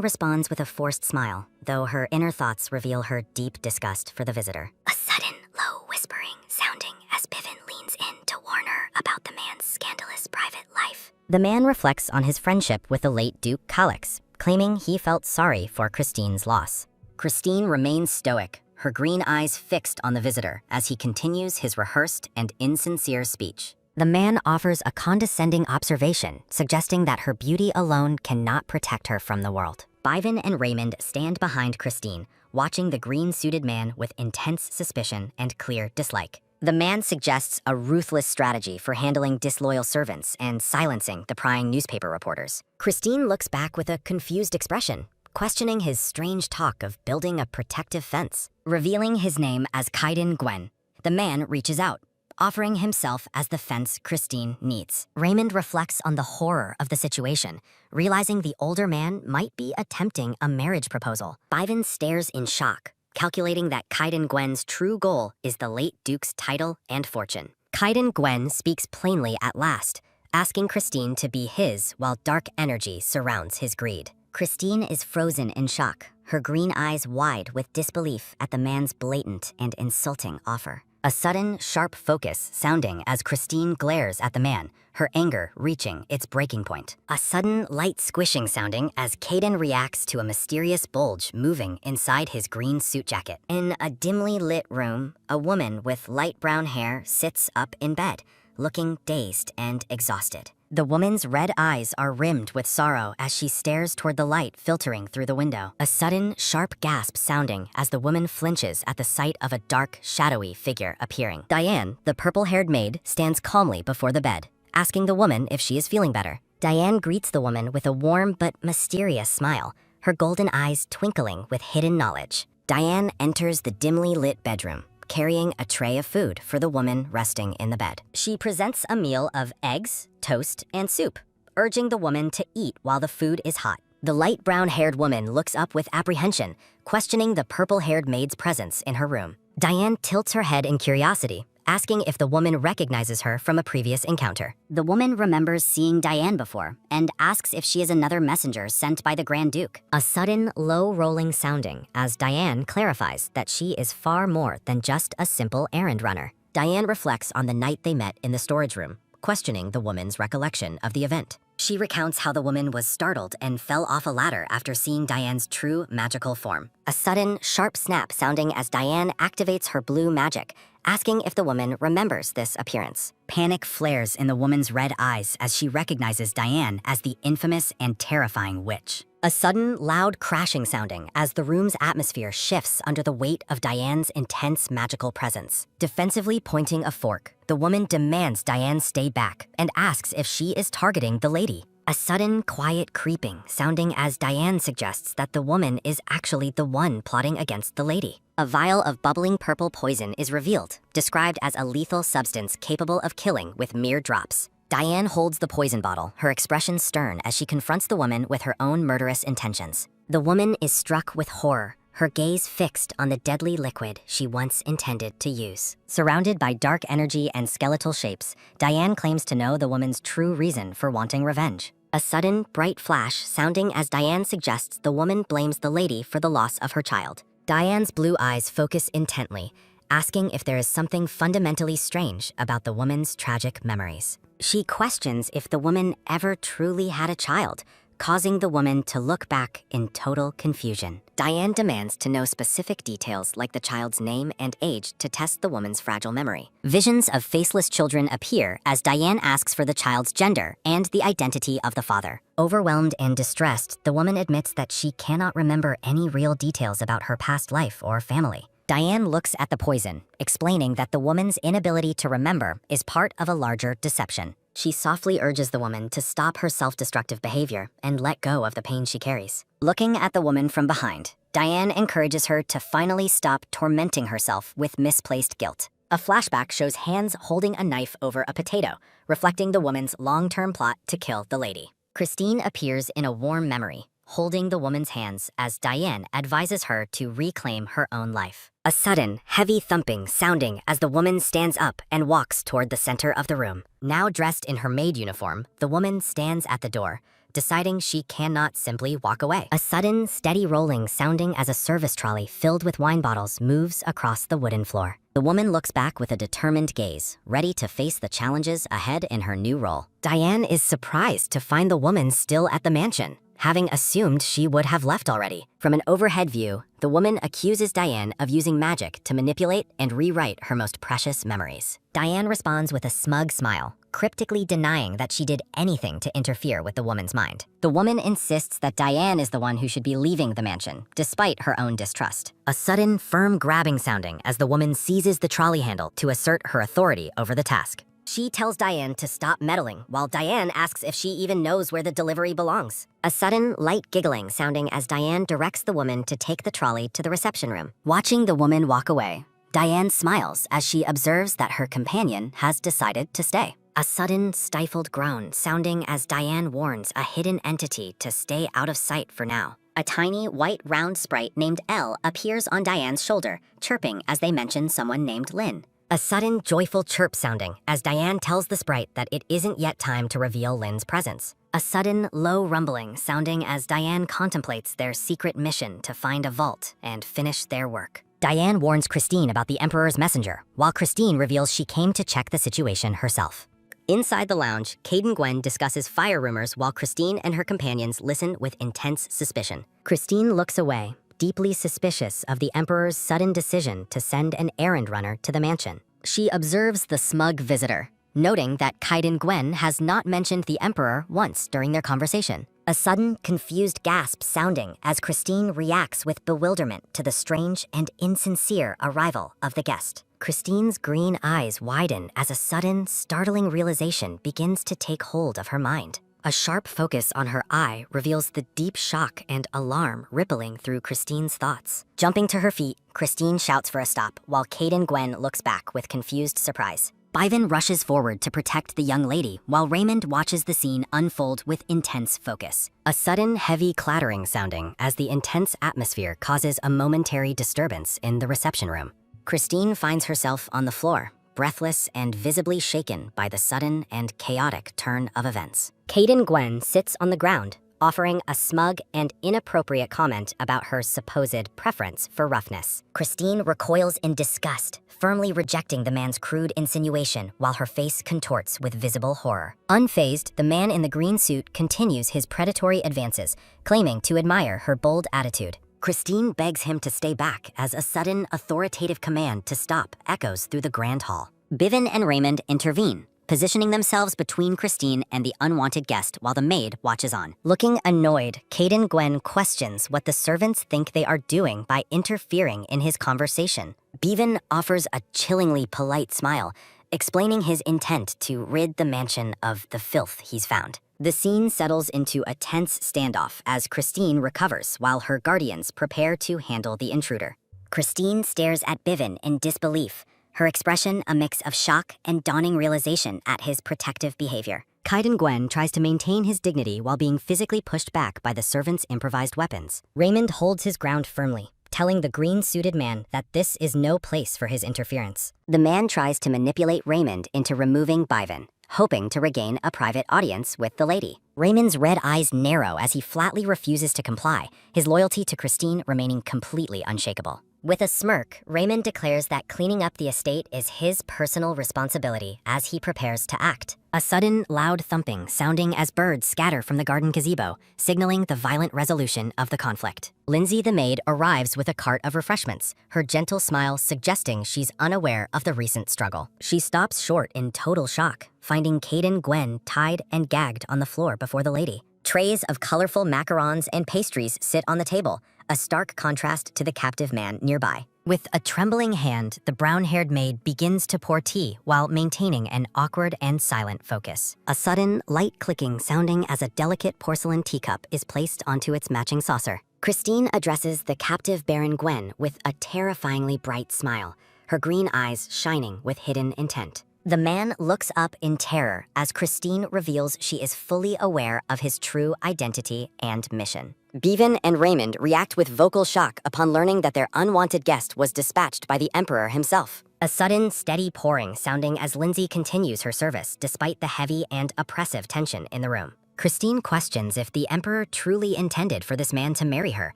responds with a forced smile, though her inner thoughts reveal her deep disgust for the visitor. A sudden, low whispering sounding as Byven leans in to warn her about the man's scandalous private life. The man reflects on his friendship with the late Duke Calix, claiming he felt sorry for Christine's loss. Christine remains stoic, her green eyes fixed on the visitor as he continues his rehearsed and insincere speech. The man offers a condescending observation, suggesting that her beauty alone cannot protect her from the world. Byven and Raymond stand behind Christine, watching the green-suited man with intense suspicion and clear dislike. The man suggests a ruthless strategy for handling disloyal servants and silencing the prying newspaper reporters. Christine looks back with a confused expression, questioning his strange talk of building a protective fence. Revealing his name as Kaiden Gwen, the man reaches out, offering himself as the fence Christine needs. Raymond reflects on the horror of the situation, realizing the older man might be attempting a marriage proposal. Byven stares in shock, calculating that Kaiden Gwen's true goal is the late Duke's title and fortune. Kaiden Gwen speaks plainly at last, asking Christine to be his while dark energy surrounds his greed. Christine is frozen in shock, her green eyes wide with disbelief at the man's blatant and insulting offer. A sudden, sharp focus sounding as Christine glares at the man, her anger reaching its breaking point. A sudden, light squishing sounding as Caden reacts to a mysterious bulge moving inside his green suit jacket. In a dimly lit room, a woman with light brown hair sits up in bed, looking dazed and exhausted. The woman's red eyes are rimmed with sorrow as she stares toward the light filtering through the window. A sudden, sharp gasp sounding as the woman flinches at the sight of a dark, shadowy figure appearing. Diane, the purple-haired maid, stands calmly before the bed, asking the woman if she is feeling better. Diane greets the woman with a warm but mysterious smile, her golden eyes twinkling with hidden knowledge. Diane enters the dimly lit bedroom, carrying a tray of food for the woman resting in the bed. She presents a meal of eggs, toast, and soup, urging the woman to eat while the food is hot. The light brown-haired woman looks up with apprehension, questioning the purple-haired maid's presence in her room. Diane tilts her head in curiosity, asking if the woman recognizes her from a previous encounter. The woman remembers seeing Diane before and asks if she is another messenger sent by the Grand Duke. A sudden, low-rolling sounding as Diane clarifies that she is far more than just a simple errand runner. Diane reflects on the night they met in the storage room, questioning the woman's recollection of the event. She recounts how the woman was startled and fell off a ladder after seeing Diane's true magical form. A sudden, sharp snap sounding as Diane activates her blue magic, asking if the woman remembers this appearance. Panic flares in the woman's red eyes as she recognizes Diane as the infamous and terrifying witch. A sudden, loud crashing sounding as the room's atmosphere shifts under the weight of Diane's intense magical presence. Defensively pointing a fork, the woman demands Diane stay back and asks if she is targeting the lady. A sudden, quiet creeping sounding as Diane suggests that the woman is actually the one plotting against the lady. A vial of bubbling purple poison is revealed, described as a lethal substance capable of killing with mere drops. Diane holds the poison bottle, her expression stern as she confronts the woman with her own murderous intentions. The woman is struck with horror, her gaze fixed on the deadly liquid she once intended to use. Surrounded by dark energy and skeletal shapes, Diane claims to know the woman's true reason for wanting revenge. A sudden, bright flash sounding as Diane suggests the woman blames the lady for the loss of her child. Diane's blue eyes focus intently, asking if there is something fundamentally strange about the woman's tragic memories. She questions if the woman ever truly had a child, causing the woman to look back in total confusion. Diane demands to know specific details like the child's name and age to test the woman's fragile memory. Visions of faceless children appear as Diane asks for the child's gender and the identity of the father. Overwhelmed and distressed, the woman admits that she cannot remember any real details about her past life or family. Diane looks at the poison, explaining that the woman's inability to remember is part of a larger deception. She softly urges the woman to stop her self-destructive behavior and let go of the pain she carries. Looking at the woman from behind, Diane encourages her to finally stop tormenting herself with misplaced guilt. A flashback shows hands holding a knife over a potato, reflecting the woman's long-term plot to kill the lady. Christine appears in a warm memory, holding the woman's hands as Diane advises her to reclaim her own life. A sudden, heavy thumping sounding as the woman stands up and walks toward the center of the room. Now dressed in her maid uniform, the woman stands at the door, deciding she cannot simply walk away. A sudden, steady rolling sounding as a service trolley filled with wine bottles moves across the wooden floor. The woman looks back with a determined gaze, ready to face the challenges ahead in her new role. Diane is surprised to find the woman still at the mansion, having assumed she would have left already. From an overhead view, the woman accuses Diane of using magic to manipulate and rewrite her most precious memories. Diane responds with a smug smile, cryptically denying that she did anything to interfere with the woman's mind. The woman insists that Diane is the one who should be leaving the mansion, despite her own distrust. A sudden, firm grabbing sounding as the woman seizes the trolley handle to assert her authority over the task. She tells Diane to stop meddling, while Diane asks if she even knows where the delivery belongs. A sudden, light giggling sounding as Diane directs the woman to take the trolley to the reception room. Watching the woman walk away, Diane smiles as she observes that her companion has decided to stay. A sudden, stifled groan sounding as Diane warns a hidden entity to stay out of sight for now. A tiny, white, round sprite named Elle appears on Diane's shoulder, chirping as they mention someone named Lynn. A sudden, joyful chirp sounding as Diane tells the sprite that it isn't yet time to reveal Lynn's presence. A sudden, low rumbling sounding as Diane contemplates their secret mission to find a vault and finish their work. Diane warns Christine about the Emperor's messenger, while Christine reveals she came to check the situation herself. Inside the lounge, Cade and Gwen discusses fire rumors while Christine and her companions listen with intense suspicion. Christine looks away, deeply suspicious of the Emperor's sudden decision to send an errand runner to the mansion. She observes the smug visitor, noting that Cade and Gwen has not mentioned the Emperor once during their conversation. A sudden, confused gasp sounding as Christine reacts with bewilderment to the strange and insincere arrival of the guest. Christine's green eyes widen as a sudden, startling realization begins to take hold of her mind. A sharp focus on her eye reveals the deep shock and alarm rippling through Christine's thoughts. Jumping to her feet, Christine shouts for a stop while Cade and Gwen looks back with confused surprise. Bivan rushes forward to protect the young lady while Raymond watches the scene unfold with intense focus. A sudden, heavy clattering sounding as the intense atmosphere causes a momentary disturbance in the reception room. Christine finds herself on the floor, breathless and visibly shaken by the sudden and chaotic turn of events. Cade and Gwen sits on the ground, offering a smug and inappropriate comment about her supposed preference for roughness. Christine recoils in disgust, firmly rejecting the man's crude insinuation while her face contorts with visible horror. Unfazed, the man in the green suit continues his predatory advances, claiming to admire her bold attitude. Christine begs him to stay back as a sudden, authoritative command to stop echoes through the grand hall. Bivan and Raymond intervene, positioning themselves between Christine and the unwanted guest while the maid watches on. Looking annoyed, Cade and Gwen questions what the servants think they are doing by interfering in his conversation. Bivan offers a chillingly polite smile, explaining his intent to rid the mansion of the filth he's found. The scene settles into a tense standoff as Christine recovers while her guardians prepare to handle the intruder. Christine stares at Bivan in disbelief, her expression a mix of shock and dawning realization at his protective behavior. Cade and Gwen tries to maintain his dignity while being physically pushed back by the servants' improvised weapons. Raymond holds his ground firmly, telling the green-suited man that this is no place for his interference. The man tries to manipulate Raymond into removing Bivan, hoping to regain a private audience with the lady. Raymond's red eyes narrow as he flatly refuses to comply, his loyalty to Christine remaining completely unshakable. With a smirk, Raymond declares that cleaning up the estate is his personal responsibility as he prepares to act. A sudden, loud thumping sounding as birds scatter from the garden gazebo, signaling the violent resolution of the conflict. Lindsay the maid arrives with a cart of refreshments, her gentle smile suggesting she's unaware of the recent struggle. She stops short in total shock, finding Cade and Gwen tied and gagged on the floor before the lady. Trays of colorful macarons and pastries sit on the table, a stark contrast to the captive man nearby. With a trembling hand, the brown-haired maid begins to pour tea while maintaining an awkward and silent focus. A sudden, light clicking sounding as a delicate porcelain teacup is placed onto its matching saucer. Christine addresses the captive Baron Gwen with a terrifyingly bright smile, her green eyes shining with hidden intent. The man looks up in terror as Christine reveals she is fully aware of his true identity and mission. Bivan and Raymond react with vocal shock upon learning that their unwanted guest was dispatched by the Emperor himself. A sudden, steady pouring sounding as Lindsay continues her service despite the heavy and oppressive tension in the room. Christine questions if the Emperor truly intended for this man to marry her,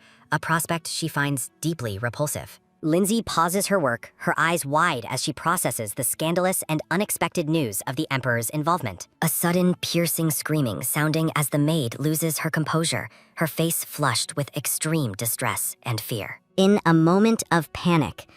a prospect she finds deeply repulsive. Lindsay pauses her work, her eyes wide as she processes the scandalous and unexpected news of the Emperor's involvement. A sudden, piercing screaming sounding as the maid loses her composure, her face flushed with extreme distress and fear. In a moment of panic,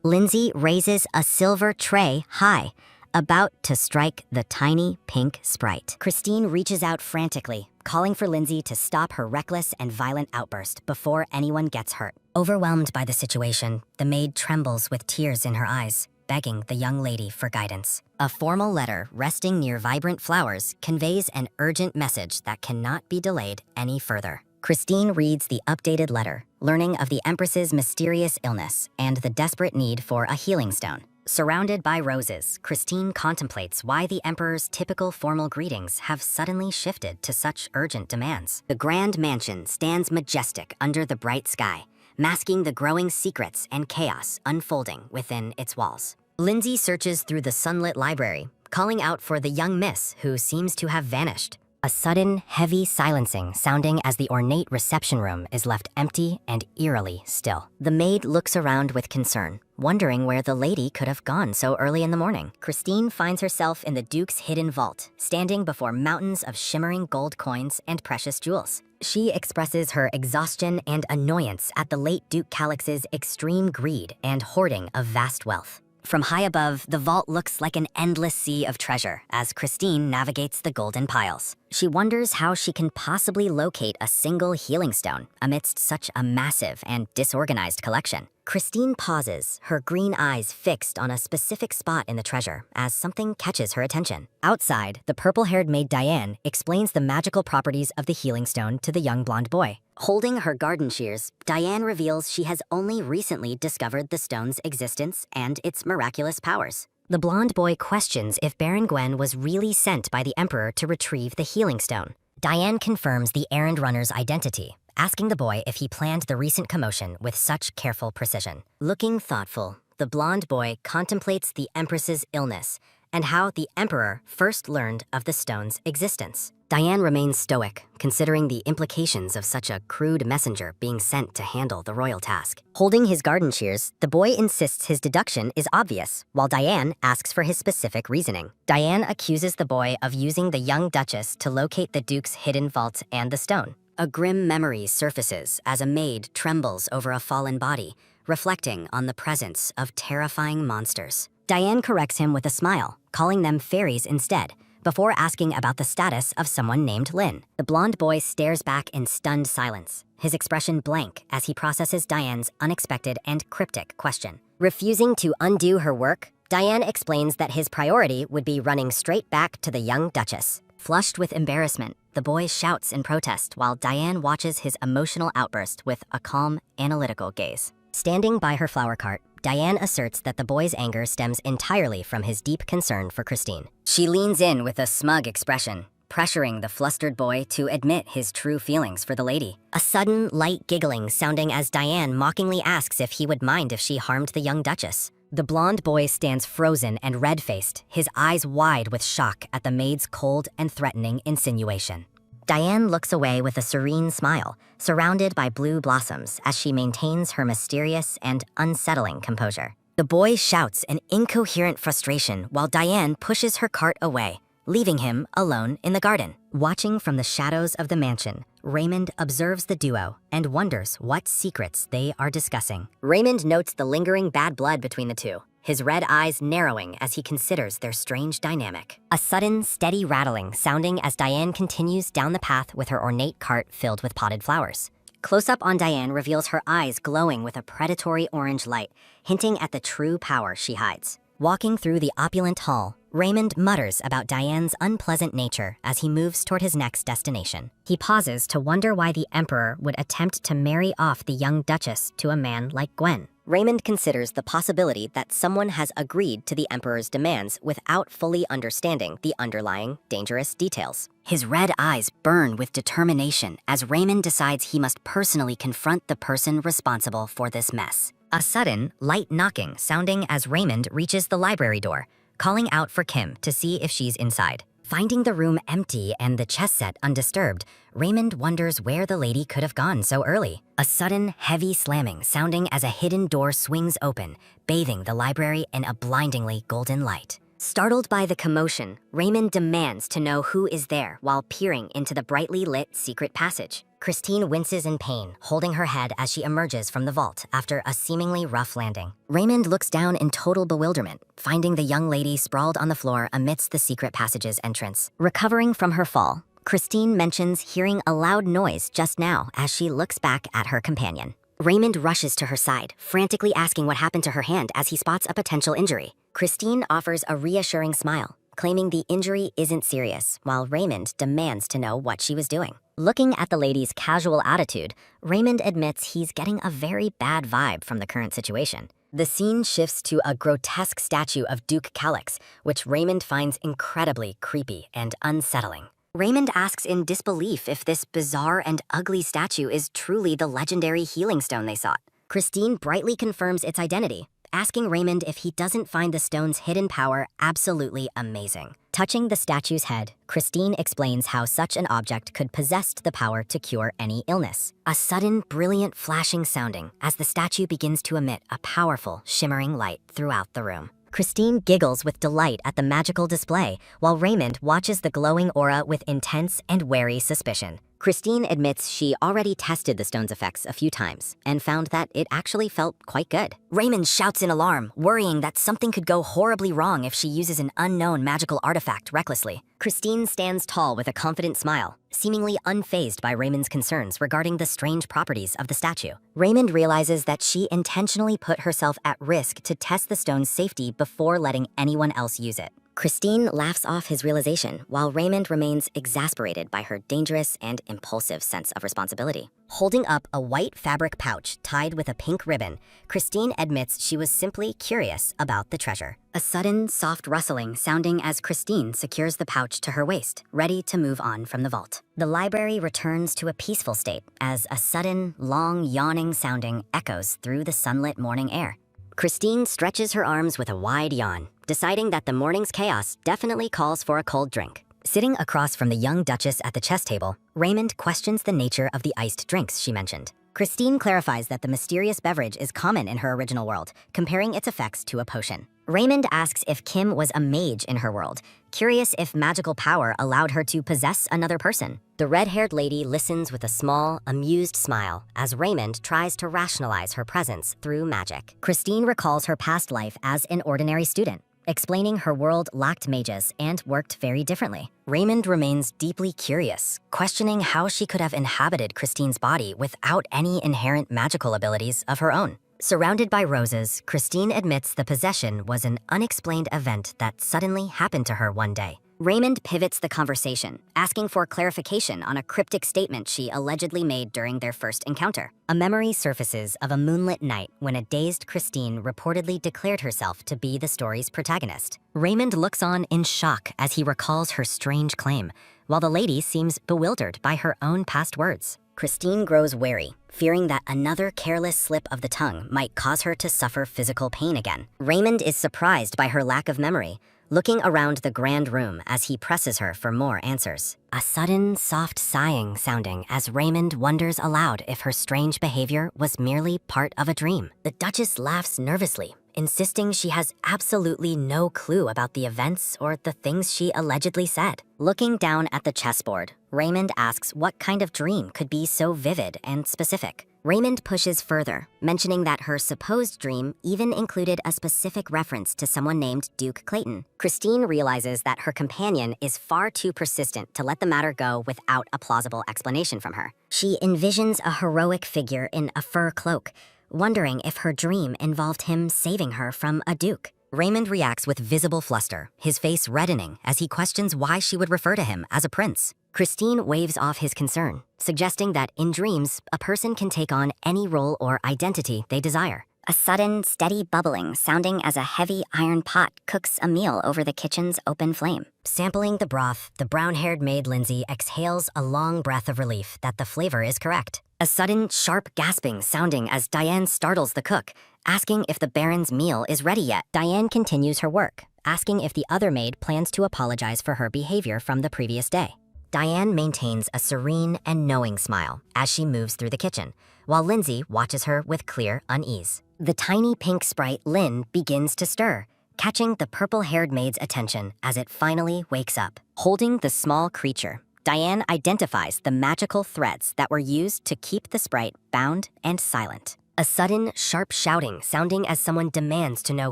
Lindsay raises a silver tray high, about to strike the tiny pink sprite. Christine reaches out frantically, calling for Lindsay to stop her reckless and violent outburst before anyone gets hurt. Overwhelmed by the situation, the maid trembles with tears in her eyes, begging the young lady for guidance. A formal letter resting near vibrant flowers conveys an urgent message that cannot be delayed any further. Christine reads the updated letter, learning of the Empress's mysterious illness and the desperate need for a healing stone. Surrounded by roses, Christine contemplates why the Emperor's typical formal greetings have suddenly shifted to such urgent demands. The grand mansion stands majestic under the bright sky, masking the growing secrets and chaos unfolding within its walls. Lindsay searches through the sunlit library, calling out for the young miss who seems to have vanished. A sudden, heavy silencing sounding as the ornate reception room is left empty and eerily still. The maid looks around with concern, wondering where the lady could have gone so early in the morning. Christine finds herself in the Duke's hidden vault, standing before mountains of shimmering gold coins and precious jewels. She expresses her exhaustion and annoyance at the late Duke Calix's extreme greed and hoarding of vast wealth. From high above, the vault looks like an endless sea of treasure as Christine navigates the golden piles. She wonders how she can possibly locate a single healing stone amidst such a massive and disorganized collection. Christine pauses, her green eyes fixed on a specific spot in the treasure as something catches her attention. Outside, the purple-haired maid Diane explains the magical properties of the healing stone to the young blonde boy. Holding her garden shears, Diane reveals she has only recently discovered the stone's existence and its miraculous powers. The blonde boy questions if Baron Gwen was really sent by the Emperor to retrieve the healing stone. Diane confirms the errand runner's identity, asking the boy if he planned the recent commotion with such careful precision. Looking thoughtful, the blonde boy contemplates the Empress's illness and how the Emperor first learned of the stone's existence. Diane remains stoic, considering the implications of such a crude messenger being sent to handle the royal task. Holding his garden shears, the boy insists his deduction is obvious, while Diane asks for his specific reasoning. Diane accuses the boy of using the young Duchess to locate the Duke's hidden vault and the stone. A grim memory surfaces as a maid trembles over a fallen body, reflecting on the presence of terrifying monsters. Diane corrects him with a smile, calling them fairies instead, before asking about the status of someone named Lynn. The blonde boy stares back in stunned silence, his expression blank as he processes Diane's unexpected and cryptic question. Refusing to undo her work, Diane explains that his priority would be running straight back to the young Duchess. Flushed with embarrassment, the boy shouts in protest while Diane watches his emotional outburst with a calm, analytical gaze. Standing by her flower cart, Diane asserts that the boy's anger stems entirely from his deep concern for Christine. She leans in with a smug expression, pressuring the flustered boy to admit his true feelings for the lady. A sudden, light giggling sounding as Diane mockingly asks if he would mind if she harmed the young Duchess. The blonde boy stands frozen and red-faced, his eyes wide with shock at the maid's cold and threatening insinuation. Diane looks away with a serene smile, surrounded by blue blossoms as she maintains her mysterious and unsettling composure. The boy shouts an incoherent frustration while Diane pushes her cart away, leaving him alone in the garden. Watching from the shadows of the mansion, Raymond observes the duo and wonders what secrets they are discussing. Raymond notes the lingering bad blood between the two, his red eyes narrowing as he considers their strange dynamic. A sudden, steady rattling sounding as Diane continues down the path with her ornate cart filled with potted flowers. Close-up on Diane reveals her eyes glowing with a predatory orange light, hinting at the true power she hides. Walking through the opulent hall, Raymond mutters about Diane's unpleasant nature as he moves toward his next destination. He pauses to wonder why the Emperor would attempt to marry off the young Duchess to a man like Gwen. Raymond considers the possibility that someone has agreed to the Emperor's demands without fully understanding the underlying dangerous details. His red eyes burn with determination as Raymond decides he must personally confront the person responsible for this mess. A sudden, light knocking sounding as Raymond reaches the library door, calling out for Kim to see if she's inside. Finding the room empty and the chess set undisturbed, Raymond wonders where the lady could have gone so early. A sudden, heavy slamming sounding as a hidden door swings open, bathing the library in a blindingly golden light. Startled by the commotion, Raymond demands to know who is there while peering into the brightly lit secret passage. Christine winces in pain, holding her head as she emerges from the vault after a seemingly rough landing. Raymond looks down in total bewilderment, finding the young lady sprawled on the floor amidst the secret passage's entrance. Recovering from her fall, Christine mentions hearing a loud noise just now as she looks back at her companion. Raymond rushes to her side, frantically asking what happened to her hand as he spots a potential injury. Christine offers a reassuring smile, claiming the injury isn't serious, while Raymond demands to know what she was doing. Looking at the lady's casual attitude, Raymond admits he's getting a very bad vibe from the current situation. The scene shifts to a grotesque statue of Duke Calix, which Raymond finds incredibly creepy and unsettling. Raymond asks in disbelief if this bizarre and ugly statue is truly the legendary healing stone they sought. Christine brightly confirms its identity, asking Raymond if he doesn't find the stone's hidden power absolutely amazing. Touching the statue's head, Christine explains how such an object could possess the power to cure any illness. A sudden, brilliant flashing sounding as the statue begins to emit a powerful, shimmering light throughout the room. Christine giggles with delight at the magical display, while Raymond watches the glowing aura with intense and wary suspicion. Christine admits she already tested the stone's effects a few times and found that it actually felt quite good. Raymond shouts in alarm, worrying that something could go horribly wrong if she uses an unknown magical artifact recklessly. Christine stands tall with a confident smile, seemingly unfazed by Raymond's concerns regarding the strange properties of the statue. Raymond realizes that she intentionally put herself at risk to test the stone's safety before letting anyone else use it. Christine laughs off his realization, while Raymond remains exasperated by her dangerous and impulsive sense of responsibility. Holding up a white fabric pouch tied with a pink ribbon, Christine admits she was simply curious about the treasure. A sudden, soft rustling sounding as Christine secures the pouch to her waist, ready to move on from the vault. The library returns to a peaceful state as a sudden, long, yawning sounding echoes through the sunlit morning air. Christine stretches her arms with a wide yawn, deciding that the morning's chaos definitely calls for a cold drink. Sitting across from the young Duchess at the chess table, Raymond questions the nature of the iced drinks she mentioned. Christine clarifies that the mysterious beverage is common in her original world, comparing its effects to a potion. Raymond asks if Kim was a mage in her world, curious if magical power allowed her to possess another person. The red-haired lady listens with a small, amused smile as Raymond tries to rationalize her presence through magic. Christine recalls her past life as an ordinary student, explaining her world lacked mages and worked very differently. Raymond remains deeply curious, questioning how she could have inhabited Christine's body without any inherent magical abilities of her own. Surrounded by roses, Christine admits the possession was an unexplained event that suddenly happened to her one day. Raymond pivots the conversation, asking for clarification on a cryptic statement she allegedly made during their first encounter. A memory surfaces of a moonlit night when a dazed Christine reportedly declared herself to be the story's protagonist. Raymond looks on in shock as he recalls her strange claim, while the lady seems bewildered by her own past words. Christine grows wary, fearing that another careless slip of the tongue might cause her to suffer physical pain again. Raymond is surprised by her lack of memory, looking around the grand room as he presses her for more answers. A sudden, soft sighing sounding as Raymond wonders aloud if her strange behavior was merely part of a dream. The Duchess laughs nervously, insisting she has absolutely no clue about the events or the things she allegedly said. Looking down at the chessboard, Raymond asks what kind of dream could be so vivid and specific. Raymond pushes further, mentioning that her supposed dream even included a specific reference to someone named Duke Clayton. Christine realizes that her companion is far too persistent to let the matter go without a plausible explanation from her. She envisions a heroic figure in a fur cloak, wondering if her dream involved him saving her from a duke. Raymond reacts with visible fluster, his face reddening as he questions why she would refer to him as a prince. Christine waves off his concern, suggesting that in dreams, a person can take on any role or identity they desire. A sudden, steady bubbling sounding as a heavy iron pot cooks a meal over the kitchen's open flame. Sampling the broth, the brown-haired maid Lindsay exhales a long breath of relief that the flavor is correct. A sudden, sharp gasping sounding as Diane startles the cook, asking if the Baron's meal is ready yet. Diane continues her work, asking if the other maid plans to apologize for her behavior from the previous day. Diane maintains a serene and knowing smile as she moves through the kitchen, while Lindsay watches her with clear unease. The tiny pink sprite Lynn begins to stir, catching the purple-haired maid's attention as it finally wakes up. Holding the small creature, Diane identifies the magical threads that were used to keep the sprite bound and silent. A sudden, sharp shouting sounding as someone demands to know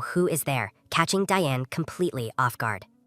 who is there, catching Diane completely off guard.